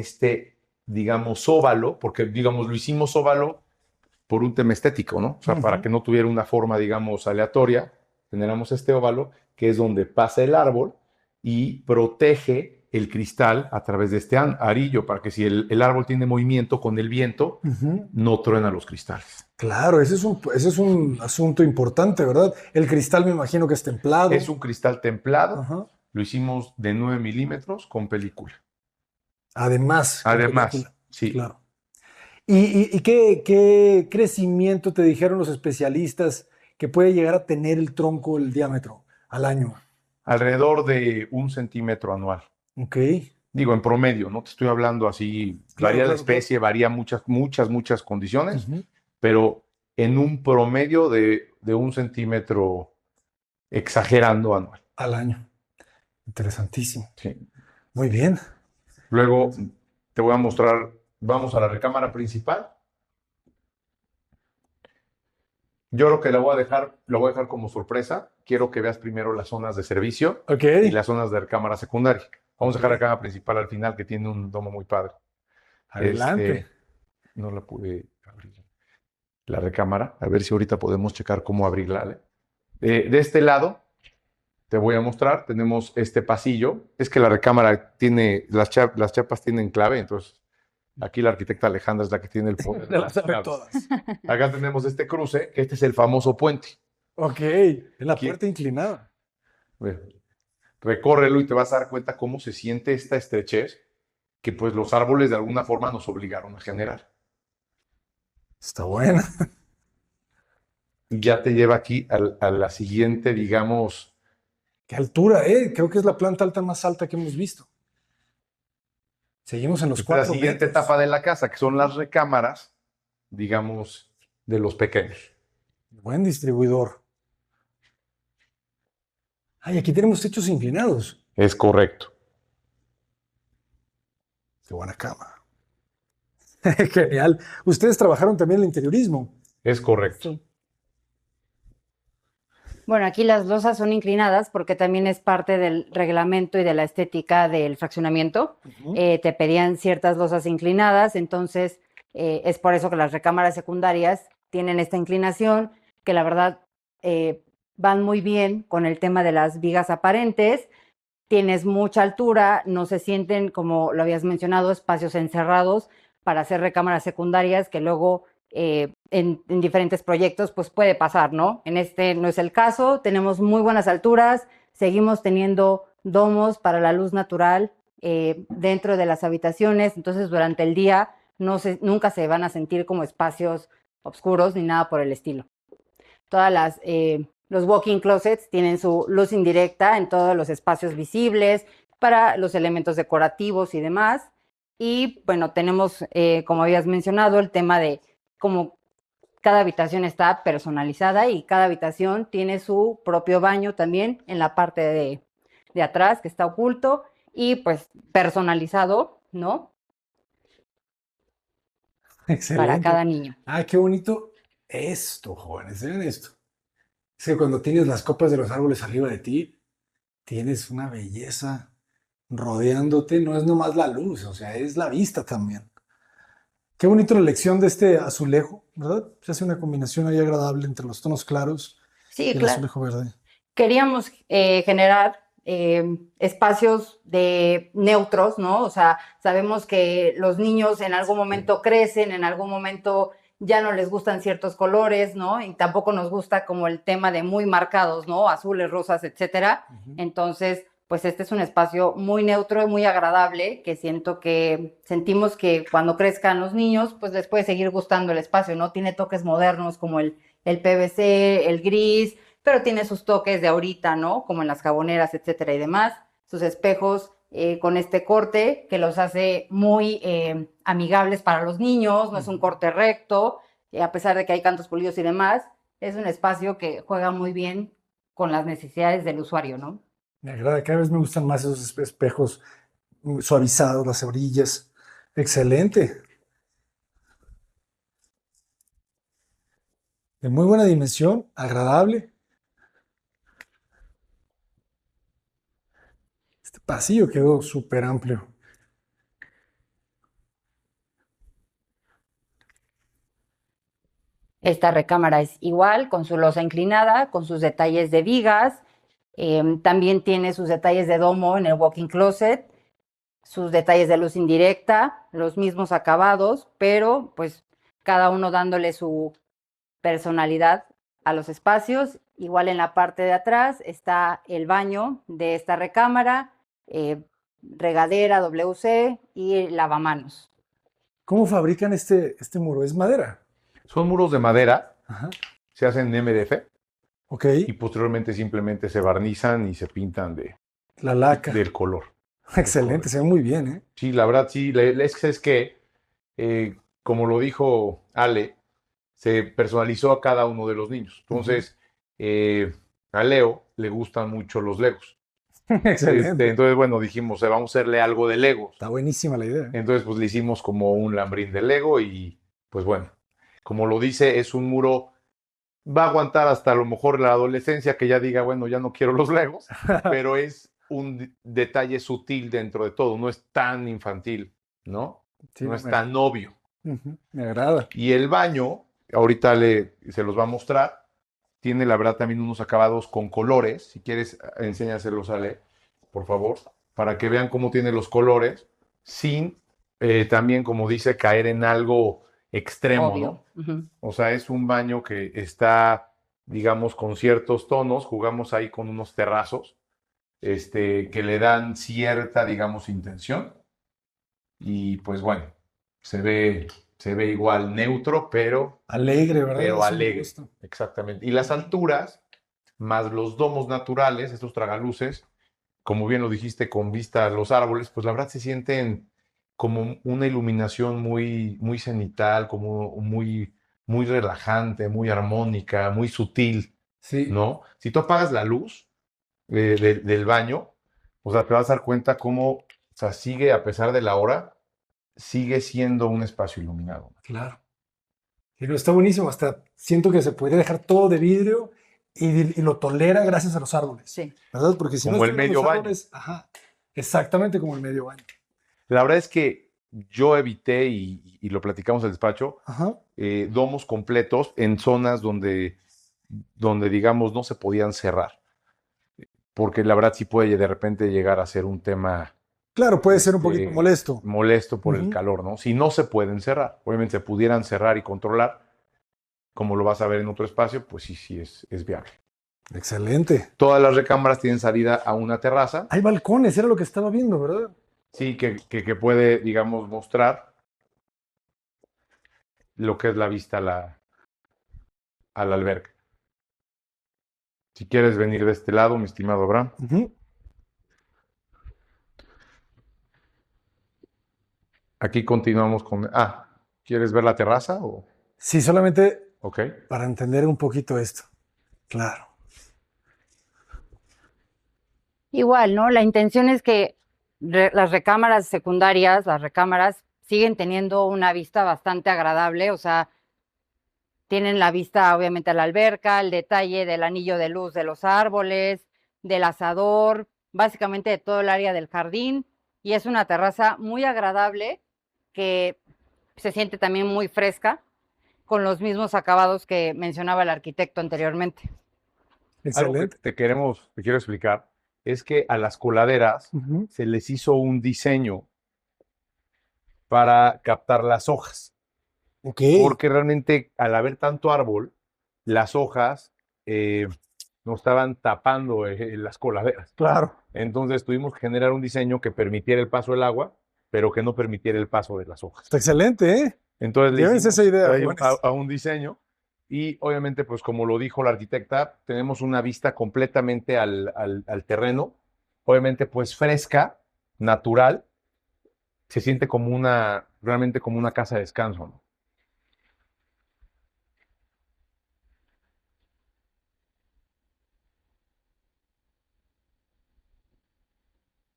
digamos, óvalo, porque, digamos, lo hicimos óvalo por un tema estético, ¿no? O sea, para que no tuviera una forma, digamos, aleatoria, generamos este óvalo, que es donde pasa el árbol y protege el cristal a través de este arillo, para que si el árbol tiene movimiento con el viento, no truena los cristales. Claro, ese es un asunto importante, ¿verdad? El cristal me imagino que es templado. Es un cristal templado, Ajá. lo hicimos de 9 milímetros con película. Además, con Además, película. sí. Claro. ¿Y qué crecimiento te dijeron los especialistas que puede llegar a tener el tronco, el diámetro al año? Alrededor de 1 centímetro anual. Ok. Digo, en promedio, no te estoy hablando así, Claro, varía la claro, especie, varía muchas condiciones, Ujú. pero en un promedio de 1 centímetro exagerando anual. Al año. Interesantísimo. Sí. Muy bien. Luego te voy a mostrar, vamos a la recámara principal. Yo creo que lo voy a dejar como sorpresa. Quiero que veas primero las zonas de servicio Ok. y las zonas de recámara secundaria. Vamos a dejar la recámara principal al final, que tiene un domo muy padre. Adelante. No la pude abrir. La recámara, a ver si ahorita podemos checar cómo abrirla. ¿Vale? De este lado, te voy a mostrar, tenemos este pasillo. Es que la recámara tiene, las chapas tienen clave, entonces aquí la arquitecta Alejandra es la que tiene el poder de Las las sabe claves. todas. Acá tenemos este cruce, que este es el famoso puente. Ok, en la ¿Quién? puerta inclinada. Ve, recórrelo y te vas a dar cuenta cómo se siente esta estrechez que pues los árboles de alguna forma nos obligaron a generar. Está buena. Ya te lleva aquí a la siguiente, digamos, Qué altura, ¿eh? Creo que es la planta alta más alta que hemos visto. Seguimos en los esta es la 4 siguiente metros. etapa de la casa, que son las recámaras, digamos, de los pequeños. Buen distribuidor. Ay, aquí tenemos techos inclinados. Es correcto. Qué buena cama. Genial. Ustedes trabajaron también el interiorismo. Es correcto. Sí. Bueno, aquí las losas son inclinadas porque también es parte del reglamento y de la estética del fraccionamiento. Ujú. Te pedían ciertas losas inclinadas, entonces es por eso que las recámaras secundarias tienen esta inclinación, que la verdad van muy bien con el tema de las vigas aparentes. Tienes mucha altura, no se sienten, como lo habías mencionado, espacios encerrados para hacer recámaras secundarias que luego en diferentes proyectos pues puede pasar, ¿no? En este no es el caso, tenemos muy buenas alturas, seguimos teniendo domos para la luz natural dentro de las habitaciones, entonces durante el día nunca se van a sentir como espacios oscuros ni nada por el estilo. Los walk-in closets tienen su luz indirecta en todos los espacios visibles para los elementos decorativos y demás. Y bueno, tenemos, como habías mencionado, el tema de cómo cada habitación está personalizada y cada habitación tiene su propio baño también en la parte de atrás, que está oculto y pues personalizado, ¿no? Para Excelente. cada niño. Ah, qué bonito esto, jóvenes. Vean esto. Es que cuando tienes las copas de los árboles arriba de ti, tienes una belleza rodeándote. No es nomás la luz, o sea, es la vista también. Qué bonito la elección de este azulejo, ¿verdad? Se hace una combinación ahí agradable entre los tonos claros Sí, y el claro. azulejo verde. Queríamos generar espacios de neutros, ¿no? O sea, sabemos que los niños en algún momento crecen, en algún momento ya no les gustan ciertos colores, ¿no? Y tampoco nos gusta como el tema de muy marcados, ¿no? Azules, rosas, etcétera. Entonces, pues este es un espacio muy neutro y muy agradable que sentimos que cuando crezcan los niños, pues les puede seguir gustando el espacio, ¿no? Tiene toques modernos como el PVC, el gris, pero tiene sus toques de ahorita, ¿no? Como en las jaboneras, etcétera y demás. Sus espejos con este corte que los hace muy amigables para los niños, no es un corte recto, a pesar de que hay cantos pulidos y demás, es un espacio que juega muy bien con las necesidades del usuario, ¿no? Me agrada, cada vez me gustan más esos espejos suavizados, las orillas. Excelente. De muy buena dimensión, agradable. Este pasillo quedó súper amplio. Esta recámara es igual, con su losa inclinada, con sus detalles de vigas. También tiene sus detalles de domo en el walk-in closet, sus detalles de luz indirecta, los mismos acabados, pero pues cada uno dándole su personalidad a los espacios. Igual en la parte de atrás está el baño de esta recámara, regadera WC y lavamanos. ¿Cómo fabrican este muro? ¿Es madera? Son muros de madera, Ajá. se hacen en MDF Ok. y posteriormente simplemente se barnizan y se pintan La laca. del color. Excelente, se ve muy bien, ¿eh? Sí, la verdad sí, es que, como lo dijo Ale, se personalizó a cada uno de los niños. Entonces, a Leo le gustan mucho los Legos. Excelente. Entonces, bueno, dijimos, vamos a hacerle algo de Legos. Está buenísima la idea. Entonces, pues le hicimos como un lambrín de Lego y, pues bueno, como lo dice, es un muro, va a aguantar hasta a lo mejor la adolescencia que ya diga, bueno, ya no quiero los Legos, pero es un detalle sutil dentro de todo, no es tan infantil, ¿no? Sí, No es tan obvio. me agrada. Y el baño, ahorita se los va a mostrar, tiene la verdad también unos acabados con colores. Si quieres, enséñaselos, Ale, por favor, para que vean cómo tiene los colores, sin también, como dice, caer en algo extremo, Obvio. ¿no? O sea, es un baño que está digamos, con ciertos tonos, jugamos ahí con unos terrazos, que le dan cierta, digamos, intención. Y pues bueno, se ve, se ve igual neutro, Alegre, ¿verdad? pero Eso me alegre. gusta. Exactamente. Y las alturas, más los domos naturales, estos tragaluces, como bien lo dijiste, con vista a los árboles, pues la verdad se sienten como una iluminación muy, muy cenital, como muy, muy relajante, muy armónica, muy sutil, Sí. ¿no? Si tú apagas la luz del baño, o sea, te vas a dar cuenta cómo, o sea, sigue, a pesar de la hora, sigue siendo un espacio iluminado. Claro. Y está buenísimo. Hasta siento que se podría dejar todo de vidrio y lo tolera gracias a los árboles. Sí. ¿Verdad? Porque si no Como el estuvieran medio los baño. árboles, ajá, exactamente como el medio baño. La verdad es que yo evité, y lo platicamos en el despacho, Ajá. domos completos en zonas donde, digamos, no se podían cerrar. Porque la verdad sí puede de repente llegar a ser un tema Claro, puede ser un poquito molesto. molesto por el Ujú. calor, ¿no? Si no se pueden cerrar, obviamente se pudieran cerrar y controlar, como lo vas a ver en otro espacio, pues sí, sí es viable. Excelente. Todas las recámaras tienen salida a una terraza, Hay balcones, era lo que estaba viendo, ¿verdad? sí, que puede, digamos, mostrar lo que es la vista a la alberca. Si quieres venir de este lado, mi estimado Abraham. Ujú. Aquí continuamos con... Ah, ¿quieres ver la terraza? Sí, solamente Ok. para entender un poquito esto. Claro. Igual, ¿no? La intención es que las recámaras secundarias, las recámaras, siguen teniendo una vista bastante agradable, o sea, tienen la vista obviamente a la alberca, el detalle del anillo de luz de los árboles, del asador, básicamente de todo el área del jardín, y es una terraza muy agradable que se siente también muy fresca, con los mismos acabados que mencionaba el arquitecto anteriormente. Algo que Excelente. te quiero explicar, es que a las coladeras Ujú. se les hizo un diseño para captar las hojas, Ok. porque realmente al haber tanto árbol, las hojas nos estaban tapando las coladeras. Claro. Entonces tuvimos que generar un diseño que permitiera el paso del agua, pero que no permitiera el paso de las hojas. Está excelente, ¿eh? Entonces le Llévense esa hicimos idea, ahí jóvenes. a un diseño y obviamente, pues como lo dijo la arquitecta, tenemos una vista completamente al terreno, obviamente pues fresca, natural, se siente como realmente como una casa de descanso, ¿no?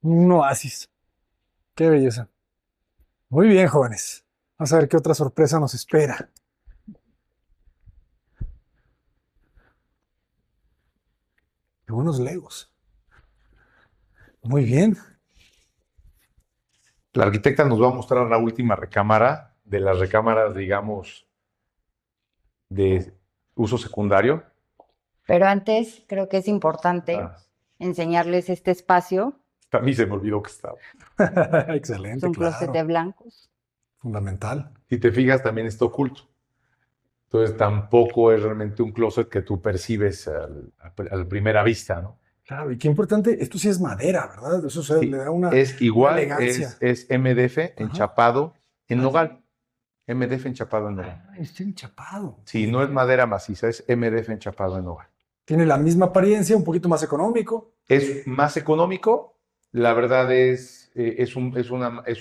Un oasis. Qué belleza. Muy bien, jóvenes. Vamos a ver qué otra sorpresa nos espera. Qué buenos Legos. Muy bien. La arquitecta nos va a mostrar la última recámara de las recámaras, digamos, de uso secundario. Pero antes creo que es importante Ah, enseñarles este espacio. a mí se me olvidó que estaba. Es Excelente, un closet de claro. blancos. Fundamental. Si te fijas, también está oculto. Entonces tampoco es realmente un closet que tú percibes a primera vista, ¿no? Claro, y qué importante, esto sí es madera, ¿verdad? Eso o sea, le Sí, da una es igual, elegancia. es MDF Ajá. enchapado en nogal. MDF enchapado en nogal. Ah, está enchapado. Sí, Muy no es bien. madera maciza, es MDF enchapado en nogal. Tiene la misma apariencia, un poquito más económico. Es más económico, la verdad es un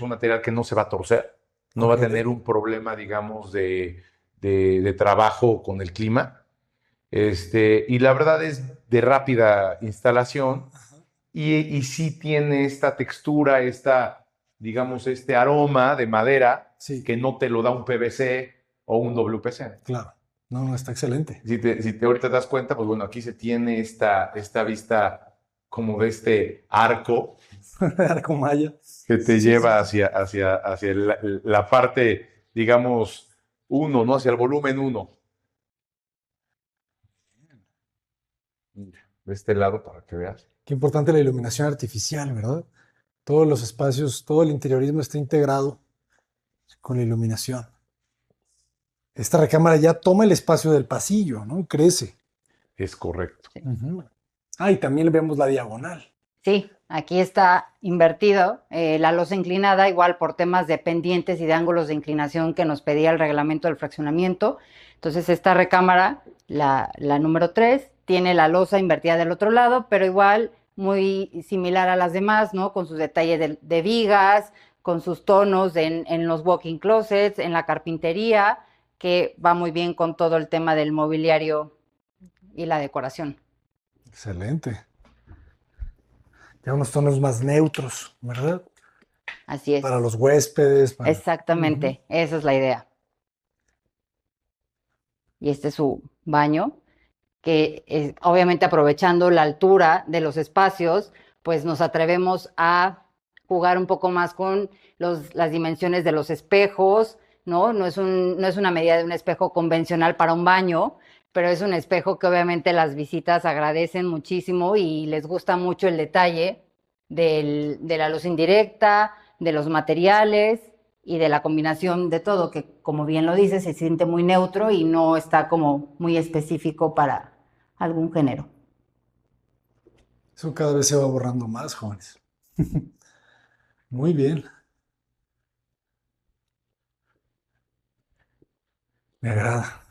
material que no se va a torcer, no va a Ok. tener un problema, digamos, de trabajo con el clima. Y la verdad es de rápida instalación y sí tiene esta textura, digamos, este aroma de madera Sí, que no te lo da un PVC o un WPC. claro. No, no, está excelente. Si te ahorita te das cuenta, pues bueno, aquí se tiene esta vista como de este arco Arco Maya. que te Sí, lleva sí. hacia la parte, digamos, uno, ¿no? Hacia el volumen 1. De este lado para que veas. Qué importante la iluminación artificial, ¿verdad? Todos los espacios, todo el interiorismo está integrado con la iluminación. Esta recámara ya toma el espacio del pasillo, ¿no? Crece. Es correcto. Ujú. Ah, y también vemos la diagonal. Sí, aquí está invertido la losa inclinada, igual por temas de pendientes y de ángulos de inclinación que nos pedía el reglamento del fraccionamiento. Entonces, esta recámara, la número 3, tiene la losa invertida del otro lado, pero igual muy similar a las demás, ¿no? Con sus detalles de vigas, con sus tonos en los walk-in closets, en la carpintería, que va muy bien con todo el tema del mobiliario y la decoración. Excelente. Ya unos tonos más neutros, ¿verdad? Así es. Para los huéspedes. Exactamente, esa es la idea. Y este es su baño, que obviamente aprovechando la altura de los espacios, pues nos atrevemos a jugar un poco más con las dimensiones de los espejos, ¿no? No es una medida de un espejo convencional para un baño, pero es un espejo que obviamente las visitas agradecen muchísimo y les gusta mucho el detalle de la luz indirecta, de los materiales y de la combinación de todo, que como bien lo dice, se siente muy neutro y no está como muy específico para algún género. Eso cada vez se va borrando más, jóvenes. Muy bien. Me agrada.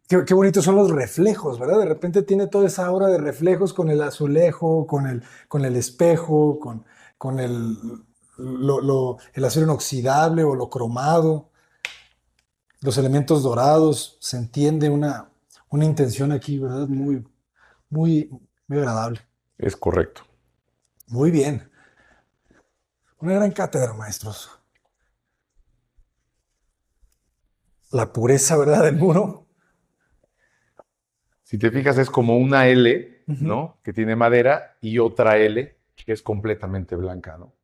Qué bonitos son los reflejos, ¿verdad? De repente tiene toda esa aura de reflejos con el azulejo, con el espejo, con el acero inoxidable o lo cromado, los elementos dorados. Se entiende una intención aquí, ¿verdad? Muy, muy, muy agradable. Es correcto. Muy bien. Una gran cátedra, maestros. La pureza, ¿verdad? Del muro. Si te fijas, es como una L, Ujú. ¿no? Que tiene madera y otra L que es completamente blanca, ¿no?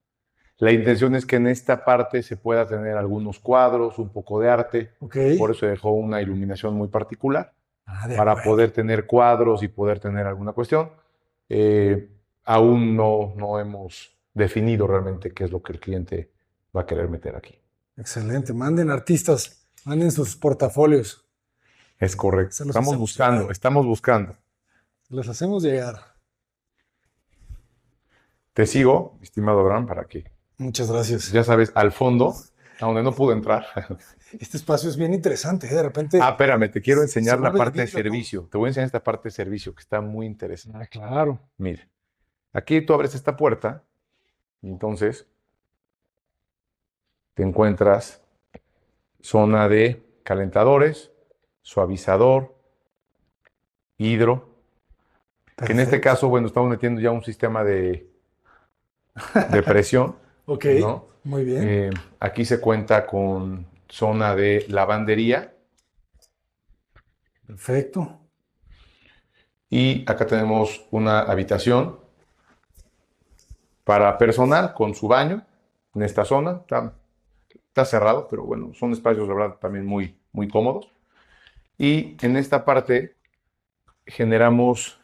La intención es que en esta parte se pueda tener algunos cuadros, un poco de arte. Ok. Por eso dejó una iluminación muy particular, De para acuerdo. poder tener cuadros y poder tener alguna cuestión. Aún no hemos definido realmente qué es lo que el cliente va a querer meter aquí. Excelente. Manden artistas, manden sus portafolios. Es correcto. Se los hacemos Estamos buscando. Les hacemos llegar. Te sigo, estimado Abraham, para que, Muchas gracias. ya sabes, al fondo, a donde no pude entrar. Este espacio es bien interesante, ¿eh? De repente. Espérame, te quiero enseñar se la vuelve parte de vida, ¿no? servicio. Te voy a enseñar esta parte de servicio que está muy interesante. Claro. Mire, aquí tú abres esta puerta y entonces te encuentras zona de calentadores, suavizador, hidro, que en este Perfecto. caso, bueno, estamos metiendo ya un sistema de presión, Ok, ¿no? muy bien. Aquí se cuenta con zona de lavandería Perfecto. y acá tenemos una habitación para personal con su baño en esta zona. Está cerrado, pero bueno, son espacios, la verdad, también muy, muy cómodos. Y en esta parte generamos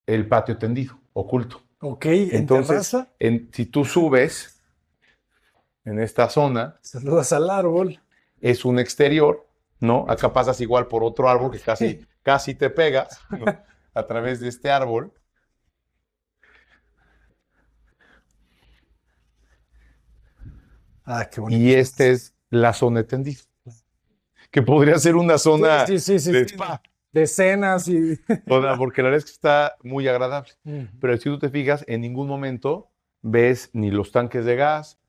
el patio tendido, oculto. Ok, en Entonces, terraza, si tú subes en esta zona, saludas al árbol. es un exterior, ¿no? Acá pasas igual por otro árbol que casi te pegas, ¿no? A través de este árbol. Qué bonito. Y esta es la zona de tendido, que podría ser una zona Sí. de spa. De cenas y. O sea, porque la verdad es que está muy agradable. Ujú. Pero si tú te fijas, en ningún momento ves ni los tanques de gas,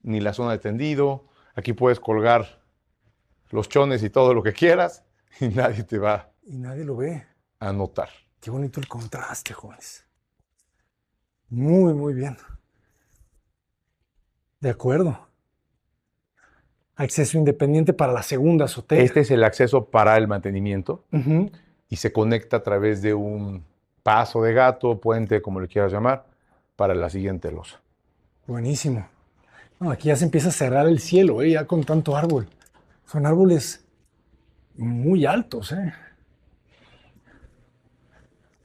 ni la zona de tendido. Aquí puedes colgar los chones y todo lo que quieras y nadie te va Y nadie lo ve. a notar. Qué bonito el contraste, jóvenes. Muy, muy bien. De acuerdo. Acceso independiente para la segunda azotea. Este es el acceso para el mantenimiento Ujú. y se conecta a través de un paso de gato, puente, como le quieras llamar, para la siguiente losa. Buenísimo. No, aquí ya se empieza a cerrar el cielo, ya con tanto árbol. Son árboles muy altos, ¿eh?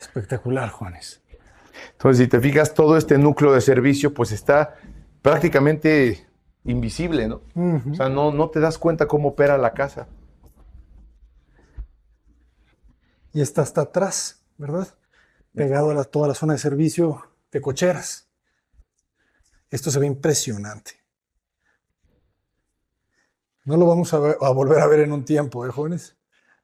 Espectacular, Juanes. Entonces, si te fijas, todo este núcleo de servicio pues está prácticamente invisible, ¿no? Ujú. O sea, no te das cuenta cómo opera la casa. y esta está atrás, ¿verdad? Pegado a toda la zona de servicio de cocheras. Esto se ve impresionante. No lo vamos a volver a ver en un tiempo, jóvenes?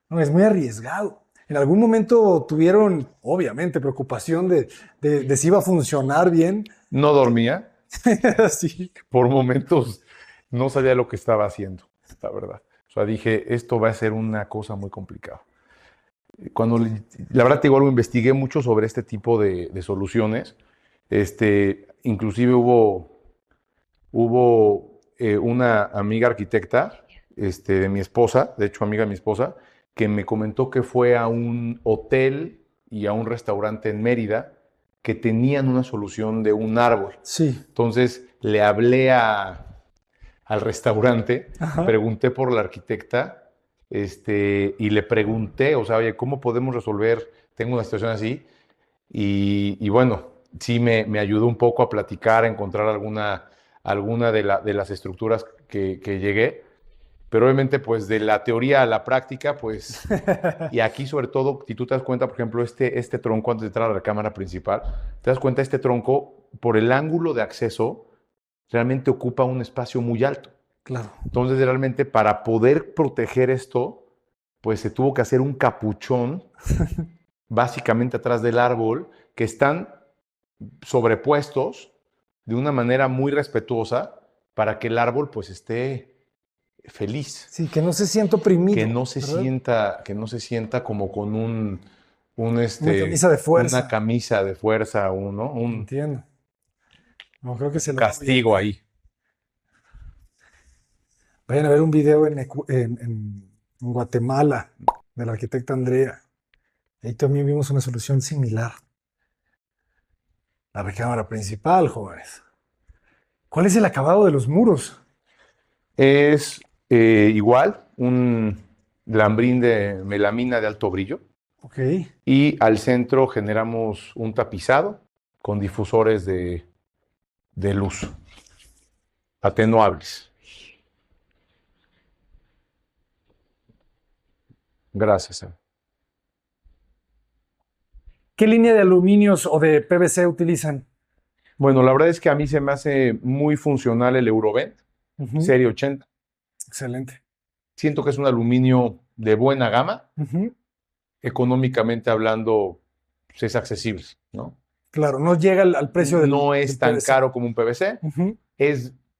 No, es muy arriesgado. En algún momento tuvieron, obviamente, preocupación de si iba a funcionar bien. No dormía. Sí. Por momentos no sabía lo que estaba haciendo, la verdad. O sea, dije, esto va a ser una cosa muy complicada. La verdad, te digo algo, investigué mucho sobre este tipo de soluciones. Inclusive hubo una amiga arquitecta de mi esposa, de hecho amiga de mi esposa, que me comentó que fue a un hotel y a un restaurante en Mérida que tenían una solución de un árbol. Sí. Entonces le hablé al restaurante, Ajá. pregunté por la arquitecta y le pregunté, o sea, oye, ¿cómo podemos resolver? Tengo una situación así. Y bueno, sí me ayudó un poco a platicar, a encontrar alguna de las estructuras que llegué. Pero obviamente, pues de la teoría a la práctica, pues, y aquí sobre todo, si tú te das cuenta, por ejemplo, este tronco, antes de entrar a la cámara principal, te das cuenta, este tronco, por el ángulo de acceso, realmente ocupa un espacio muy alto. Claro. Entonces, realmente, para poder proteger esto, pues se tuvo que hacer un capuchón, básicamente atrás del árbol, que están sobrepuestos de una manera muy respetuosa para que el árbol, pues, esté feliz. Sí, que no se sienta oprimido. Que no se sienta como con una camisa de fuerza. Una camisa de fuerza, ¿no? Entiendo. No, creo que se lo castigo bien. ahí. Vayan a ver un video en Guatemala de la arquitecta Andrea. Ahí también vimos una solución similar. La recámara principal, jóvenes. ¿Cuál es el acabado de los muros? Es igual un lambrín de melamina de alto brillo. Ok. Y al centro generamos un tapizado con difusores de luz atenuables. Gracias. ¿Qué línea de aluminios o de PVC utilizan? Bueno, la verdad es que a mí se me hace muy funcional el Eurovent Serie 80. Excelente. Siento que es un aluminio de buena gama. Ujú. Económicamente hablando, pues es accesible, ¿no? Claro, no llega al precio del No es del tan PVC. caro como un PVC. Ujú,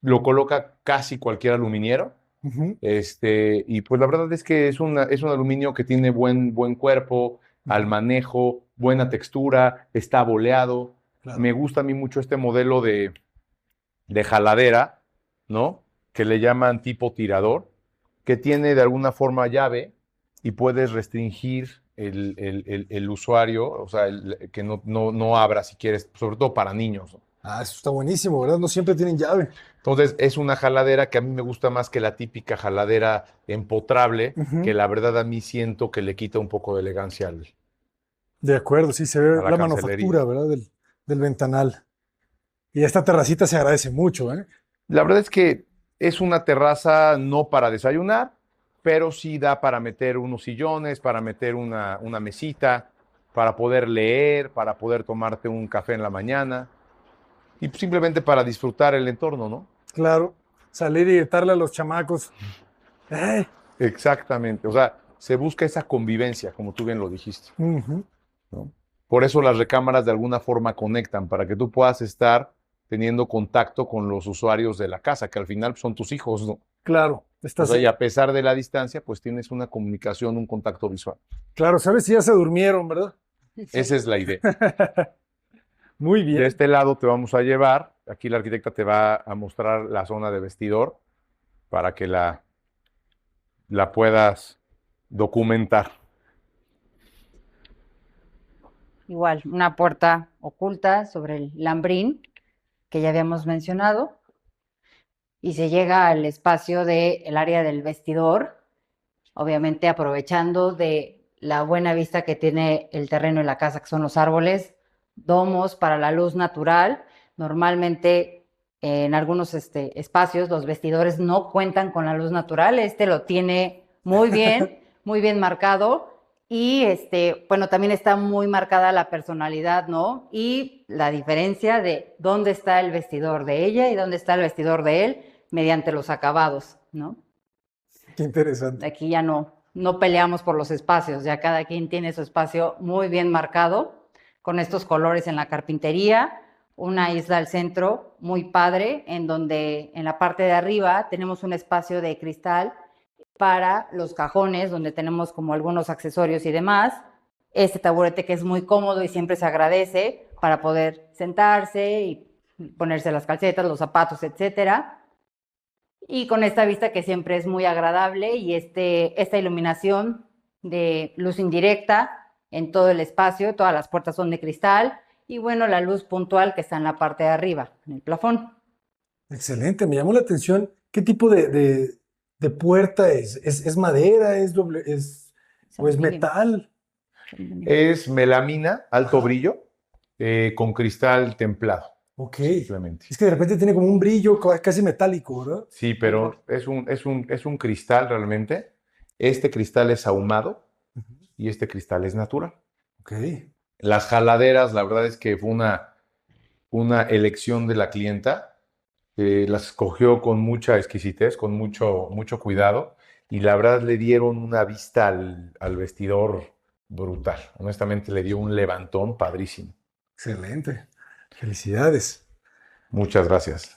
Lo coloca casi cualquier aluminiero. ujú. Y pues la verdad es que es un aluminio que tiene buen cuerpo, al manejo, buena textura, está boleado. Claro. Me gusta a mí mucho este modelo de jaladera, ¿no? Que le llaman tipo tirador, que tiene de alguna forma llave y puedes restringir el usuario, o sea, que no abra si quieres, sobre todo para niños, ¿no? Ah, eso está buenísimo, ¿verdad? No siempre tienen llave. Entonces, es una jaladera que a mí me gusta más que la típica jaladera empotrable, Ujú. que la verdad a mí siento que le quita un poco de elegancia De acuerdo, sí, se ve a la la cancelería. manufactura, ¿verdad? Del ventanal. Y esta terracita se agradece mucho, ¿eh? La verdad es que es una terraza no para desayunar, pero sí da para meter unos sillones, para meter una mesita, para poder leer, para poder tomarte un café en la mañana y simplemente para disfrutar el entorno, ¿no? Claro, salir y gritarle a los chamacos. ¡Eh! Exactamente, o sea, se busca esa convivencia, como tú bien lo dijiste, Ujú. ¿no? Por eso las recámaras de alguna forma conectan, para que tú puedas estar teniendo contacto con los usuarios de la casa, que al final son tus hijos, ¿no? Claro, O sea, y a pesar de la distancia, pues tienes una comunicación, un contacto visual. claro, sabes si ya se durmieron, ¿verdad? Esa es la idea. Muy De bien. este lado te vamos a llevar, aquí la arquitecta te va a mostrar la zona de vestidor para que la puedas documentar. Igual, una puerta oculta sobre el lambrín que ya habíamos mencionado. Y se llega al espacio del área del vestidor, obviamente aprovechando de la buena vista que tiene el terreno y la casa, que son los árboles, domos para la luz natural. Normalmente en algunos espacios los vestidores no cuentan con la luz natural. Este lo tiene muy bien marcado Y bueno, también está muy marcada la personalidad, ¿no? Y la diferencia de dónde está el vestidor de ella y dónde está el vestidor de él mediante los acabados, ¿no? Qué interesante. Aquí ya no peleamos por los espacios, ya cada quien tiene su espacio muy bien marcado, con estos colores en la carpintería, una isla al centro muy padre, en donde en la parte de arriba tenemos un espacio de cristal para los cajones, donde tenemos como algunos accesorios y demás. Este taburete que es muy cómodo y siempre se agradece para poder sentarse y ponerse las calcetas, los zapatos, etcétera. Y con esta vista que siempre es muy agradable y esta iluminación de luz indirecta en todo el espacio, todas las puertas son de cristal y bueno, la luz puntual que está en la parte de arriba, en el plafón. Excelente, me llamó la atención. ¿Qué tipo de puerta es? ¿Es madera? ¿Es doble? ¿O es metal? Es melamina, alto Ajá. brillo, con cristal templado, Ok. simplemente. Es que de repente tiene como un brillo casi metálico, ¿verdad? Sí, pero es un cristal realmente. Este cristal es ahumado Ujú. y este cristal es natural. Ok. Las jaladeras, la verdad es que fue una elección de la clienta. Las escogió con mucha exquisitez, con mucho cuidado y la verdad le dieron una vista al vestidor brutal. Honestamente le dio un levantón padrísimo. Excelente. Felicidades. Muchas gracias.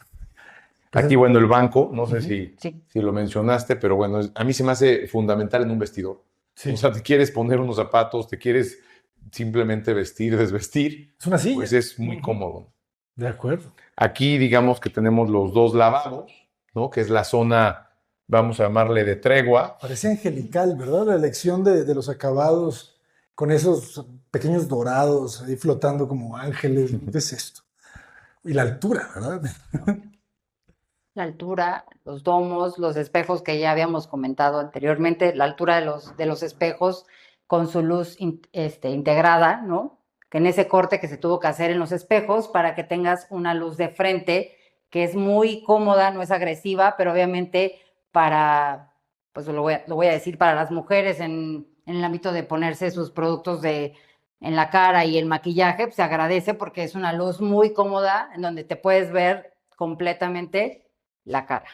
Pues, Aquí, bueno, el banco, no sé ujú. Sí. si lo mencionaste, pero bueno, a mí se me hace fundamental en un vestidor. Sí. O sea, te quieres poner unos zapatos, te quieres simplemente vestir, desvestir, Es una silla. pues es muy Ujú. cómodo. De acuerdo. Aquí, digamos que tenemos los dos lavabos, ¿no? Que es la zona, vamos a llamarle de tregua. Parece angelical, ¿verdad? La elección de los acabados con esos pequeños dorados ahí flotando como ángeles. ¿Qué es esto? Y la altura, ¿verdad? La altura, los domos, los espejos que ya habíamos comentado anteriormente, la altura de los espejos con su luz integrada, ¿no? Que en ese corte que se tuvo que hacer en los espejos para que tengas una luz de frente que es muy cómoda, no es agresiva, pero obviamente para, pues lo voy a decir, para las mujeres en el ámbito de ponerse sus productos en la cara y el maquillaje, pues se agradece porque es una luz muy cómoda en donde te puedes ver completamente la cara.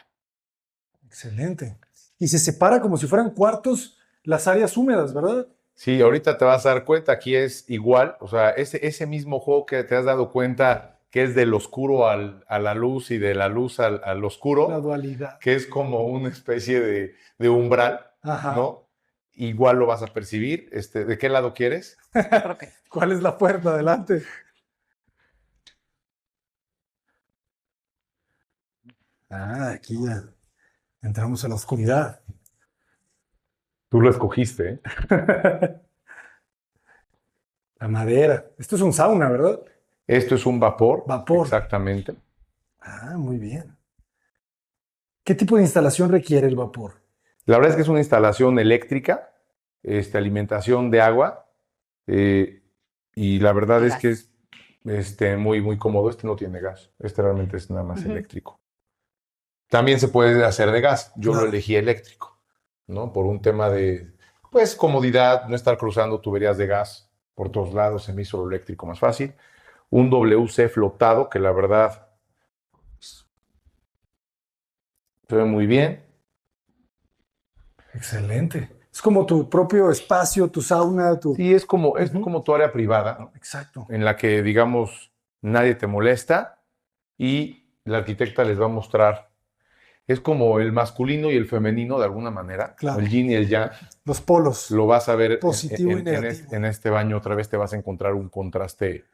Excelente. Y se separa como si fueran cuartos las áreas húmedas, ¿verdad? Sí, ahorita te vas a dar cuenta, aquí es igual, o sea, ese mismo juego que te has dado cuenta que es del oscuro a la luz y de la luz al La oscuro, dualidad. que es como una especie de umbral, Ajá. ¿no? Igual lo vas a percibir. ¿De qué lado quieres? Creo que ¿Cuál es la puerta? Adelante. Ah, aquí ya entramos a la oscuridad. Tú lo escogiste, ¿eh? La madera. Esto es un sauna, ¿verdad? Esto es un vapor. Vapor. Exactamente. Ah, muy bien. ¿Qué tipo de instalación requiere el vapor? La verdad es que es una instalación eléctrica, alimentación de agua, y la verdad Y es gas. que es muy cómodo. Este no tiene gas, este realmente es nada más Ujú. eléctrico. También se puede hacer de gas, yo Claro. lo elegí eléctrico, ¿no? Por un tema de, pues, comodidad, no estar cruzando tuberías de gas por todos lados, se me hizo lo eléctrico más fácil. Un WC flotado, que la verdad se ve muy bien. Excelente. Es como tu propio espacio, tu sauna, tu... Sí, es como Ujú. tu área privada, ¿no? Exacto. En la que, digamos, nadie te molesta y la arquitecta les va a mostrar. Es como el masculino y el femenino de alguna manera, Claro. el yin y el yang. Los polos. Lo vas a ver Positivo y negativo. en este baño otra vez, te vas a encontrar un contraste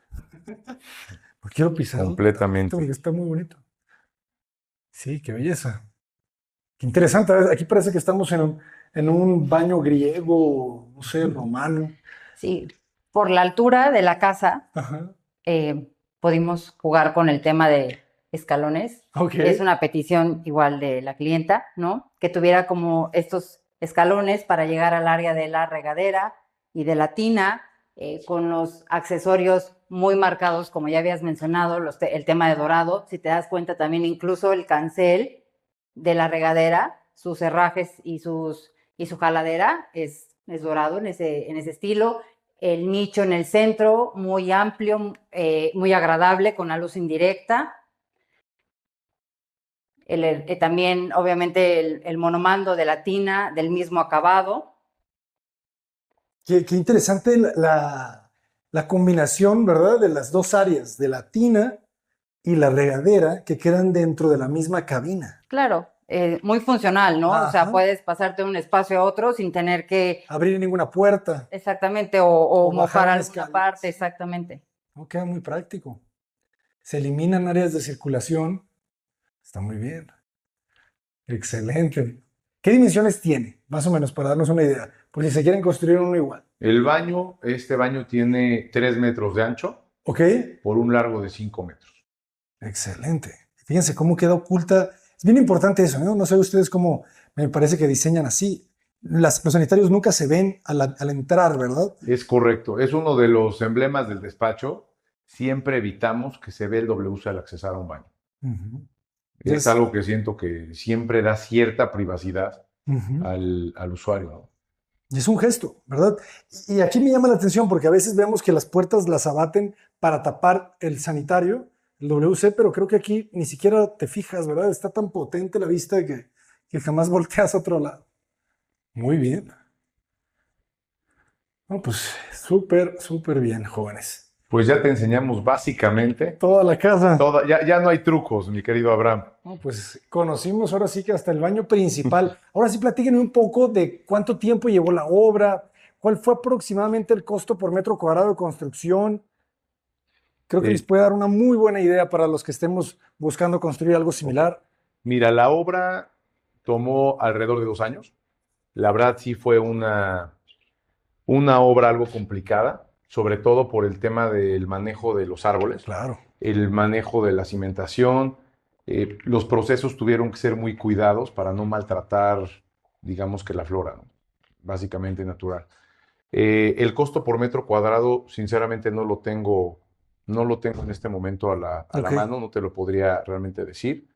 Pues quiero pisarlo completamente. porque está muy bonito. Sí, qué belleza. Qué interesante. Aquí parece que estamos en un baño griego, no sé, romano. Sí, por la altura de la casa Ajá. pudimos jugar con el tema de escalones. Ok. Es una petición igual de la clienta, ¿no? Que tuviera como estos escalones para llegar al área de la regadera y de la tina, con los accesorios muy marcados, como ya habías mencionado, el tema de dorado. Si te das cuenta, también incluso el cancel de la regadera, sus herrajes y su jaladera es es dorado en ese estilo. El nicho en el centro, muy amplio, muy agradable, con la luz indirecta. También, obviamente, el monomando de la tina, del mismo acabado. Qué interesante la combinación, ¿verdad? De las dos áreas, de la tina y la regadera, que quedan dentro de la misma cabina. Claro, muy funcional, ¿no? O sea, Ajá. puedes pasarte de un espacio a otro sin tener que, Abrir ninguna puerta exactamente, o o bajar mojar una alguna escalera. parte, Sí. exactamente. No, queda muy práctico. Se eliminan áreas de circulación. Está muy bien. Excelente. ¿Qué dimensiones tiene? Más o menos para darnos una idea. Por si se quieren construir uno igual. El baño, este baño tiene 3 metros de ancho ¿Ok? por un largo de 5 metros. Excelente. Fíjense cómo queda oculta. Es bien importante eso, ¿no? No sé ustedes cómo me parece que diseñan así. Los sanitarios nunca se ven al entrar, ¿verdad? Es correcto, es uno de los emblemas del despacho. Siempre evitamos que se vea el WC al accesar a un baño. Ujú. Es algo que siento que siempre da cierta privacidad Ujú. al usuario, ¿no? Y es un gesto, ¿verdad? Y aquí me llama la atención porque a veces vemos que las puertas las abaten para tapar el sanitario, el WC, pero creo que aquí ni siquiera te fijas, ¿verdad? Está tan potente la vista que jamás volteas a otro lado. Muy bien. No, pues súper, súper bien, jóvenes. Pues ya te enseñamos básicamente Toda la casa. ya no hay trucos, mi querido Abraham. No, pues conocimos ahora sí que hasta el baño principal. Ahora sí, platíquenme un poco de cuánto tiempo llevó la obra, cuál fue aproximadamente el costo por metro cuadrado de construcción. Creo que les Eh, puede dar una muy buena idea para los que estemos buscando construir algo similar. Mira, la obra tomó alrededor de 2 años. La verdad sí fue una obra algo complicada, sobre todo por el tema del manejo de los árboles, Claro. el manejo de la cimentación. Los procesos tuvieron que ser muy cuidados para no maltratar, digamos que la flora, ¿no? Básicamente natural. El costo por metro cuadrado, sinceramente, no lo tengo en este momento a la Ok. mano, no te lo podría realmente decir.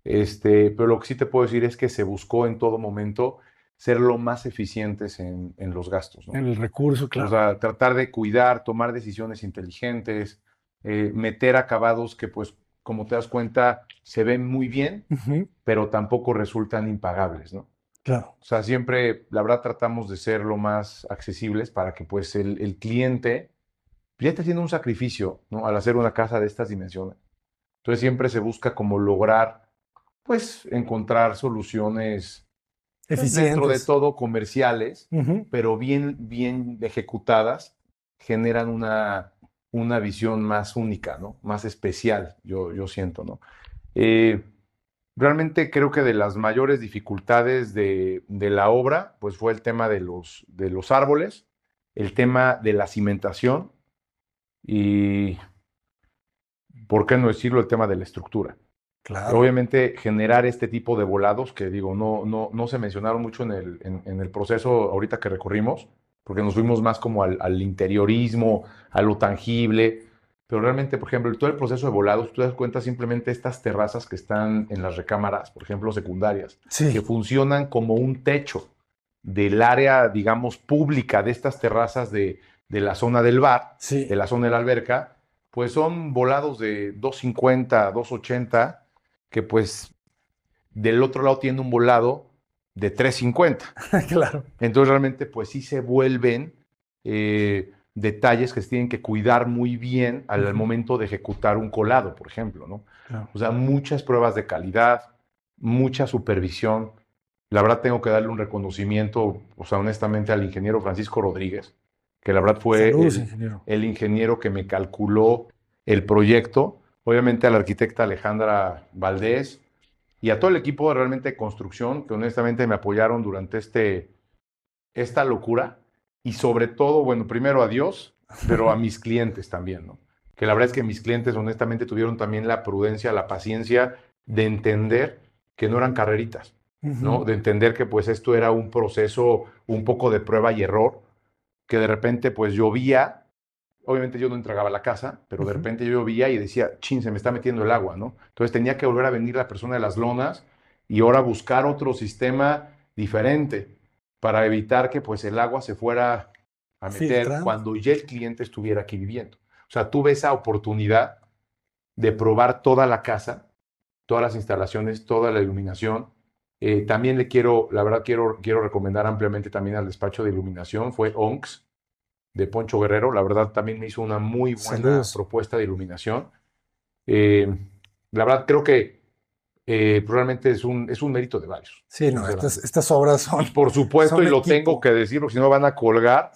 Pero lo que sí te puedo decir es que se buscó en todo momento ser lo más eficientes en los gastos, ¿no? En el recurso, O claro. sea, tratar de cuidar, tomar decisiones inteligentes, meter acabados que, pues, como te das cuenta, se ven muy bien, Ujú. pero tampoco resultan impagables, ¿no? Claro. O sea, siempre, la verdad, tratamos de ser lo más accesibles para que, pues, el cliente ya está haciendo un sacrificio, ¿no? Al hacer una casa de estas dimensiones. Entonces, siempre se busca como lograr, pues, encontrar soluciones pues, dentro de Eficientes. todo comerciales, Ujú. pero bien, bien ejecutadas, generan una visión más única, ¿no? Más especial, yo siento, ¿no? Eh, Realmente creo que de las mayores dificultades de la obra, pues fue el tema de los árboles, el tema de la cimentación y, ¿por qué no decirlo?, el tema de la estructura. Claro. Obviamente generar este tipo de volados, que digo, no se mencionaron mucho en el proceso ahorita que recorrimos, porque nos fuimos más como al interiorismo, a lo tangible, pero realmente, por ejemplo, todo el proceso de volados, tú te das cuenta simplemente estas terrazas que están en las recámaras, por ejemplo, secundarias, que Sí. funcionan como un techo del área, digamos, pública de estas terrazas de la zona del bar, Sí. de la zona de la alberca, pues son volados de 250, 280 que pues del otro lado tiene un volado de 350. Claro. Entonces realmente pues sí se vuelven detalles que se tienen que cuidar muy bien al Ujú. momento de ejecutar un colado, por ejemplo, ¿no? Claro. O sea, muchas pruebas de calidad, mucha supervisión. La verdad tengo que darle un reconocimiento, o sea, honestamente al ingeniero Francisco Rodríguez, que la verdad fue Saludos, el, ingeniero. el ingeniero que me calculó el proyecto. Obviamente a la arquitecta Alejandra Valdés, y a todo el equipo realmente de construcción que honestamente me apoyaron durante esta locura y sobre todo, bueno, primero a Dios, pero a mis clientes también, ¿no? Que la verdad es que mis clientes honestamente tuvieron también la prudencia, la paciencia de entender que no eran carreritas, ¿no? Ujú. De entender que pues esto era un proceso un poco de prueba y error, que de repente pues llovía. Obviamente yo no entregaba la casa, pero de Ujú. repente yo veía y decía, chin, se me está metiendo el agua, ¿no? Entonces tenía que volver a venir la persona de las lonas y ahora buscar otro sistema diferente. para evitar que pues el agua se fuera a meter Filtrando. cuando ya el cliente estuviera aquí viviendo. O sea, tuve esa oportunidad de probar toda la casa, todas las instalaciones, toda la iluminación. También la verdad quiero recomendar ampliamente también al despacho de iluminación, fue ONX de Poncho Guerrero, la verdad también me hizo una muy buena Saludos. propuesta de iluminación. La verdad creo que probablemente es un mérito de varios. Sí, no, sinceramente. estas obras son. Y por supuesto, son y lo equipo. tengo que decir, porque si no van a colgar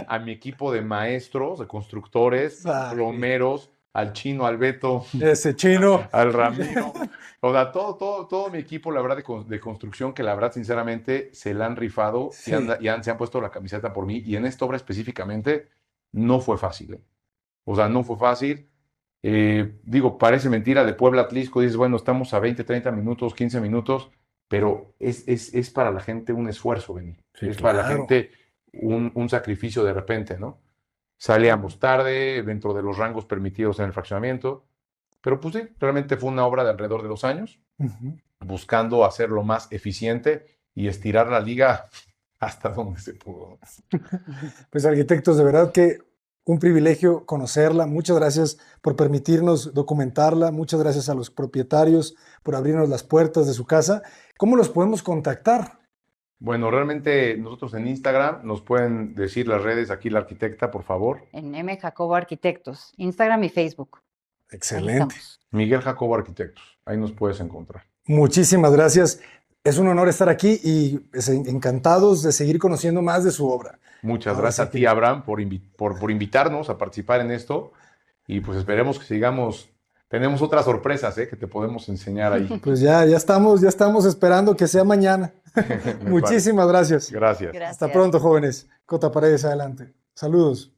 a mi equipo de maestros, de constructores, Ay. plomeros, al Chino, al Beto, Ese chino. al Ramiro. O sea, todo mi equipo, la verdad, de construcción, que la verdad, sinceramente, se la han rifado Sí. se han puesto la camiseta por mí. Y en esta obra específicamente, no fue fácil. O sea, no fue fácil. Digo, parece mentira, de Puebla a Atlisco, dices, bueno, estamos a 20, 30 minutos, 15 minutos, pero es para la gente un esfuerzo venir. Sí, es para la claro. gente un sacrificio de repente, ¿no? Salíamos tarde, dentro de los rangos permitidos en el fraccionamiento, pero pues sí, realmente fue una obra de alrededor de 2 años, Ujú. buscando hacerlo más eficiente y estirar la liga hasta donde se pudo. Pues arquitectos, de verdad que un privilegio conocerla. Muchas gracias por permitirnos documentarla. Muchas gracias a los propietarios por abrirnos las puertas de su casa. ¿Cómo los podemos contactar? Bueno, realmente nosotros en Instagram nos pueden decir las redes aquí la arquitecta, por favor. En M. Jacobo Arquitectos, Instagram y Facebook. Ahí Excelente. estamos. Miguel Jacobo Arquitectos, ahí nos puedes encontrar. Muchísimas gracias. Es un honor estar aquí y encantados de seguir conociendo más de su obra. Muchas Ahora gracias sí a ti, que- Abraham, por invitarnos a participar en esto y pues esperemos que sigamos. Tenemos otras sorpresas que te podemos enseñar ahí. Pues ya estamos esperando que sea mañana. Me Muchísimas gracias. parece. Gracias. Gracias. Hasta pronto, jóvenes. Cota Paredes, adelante. Saludos.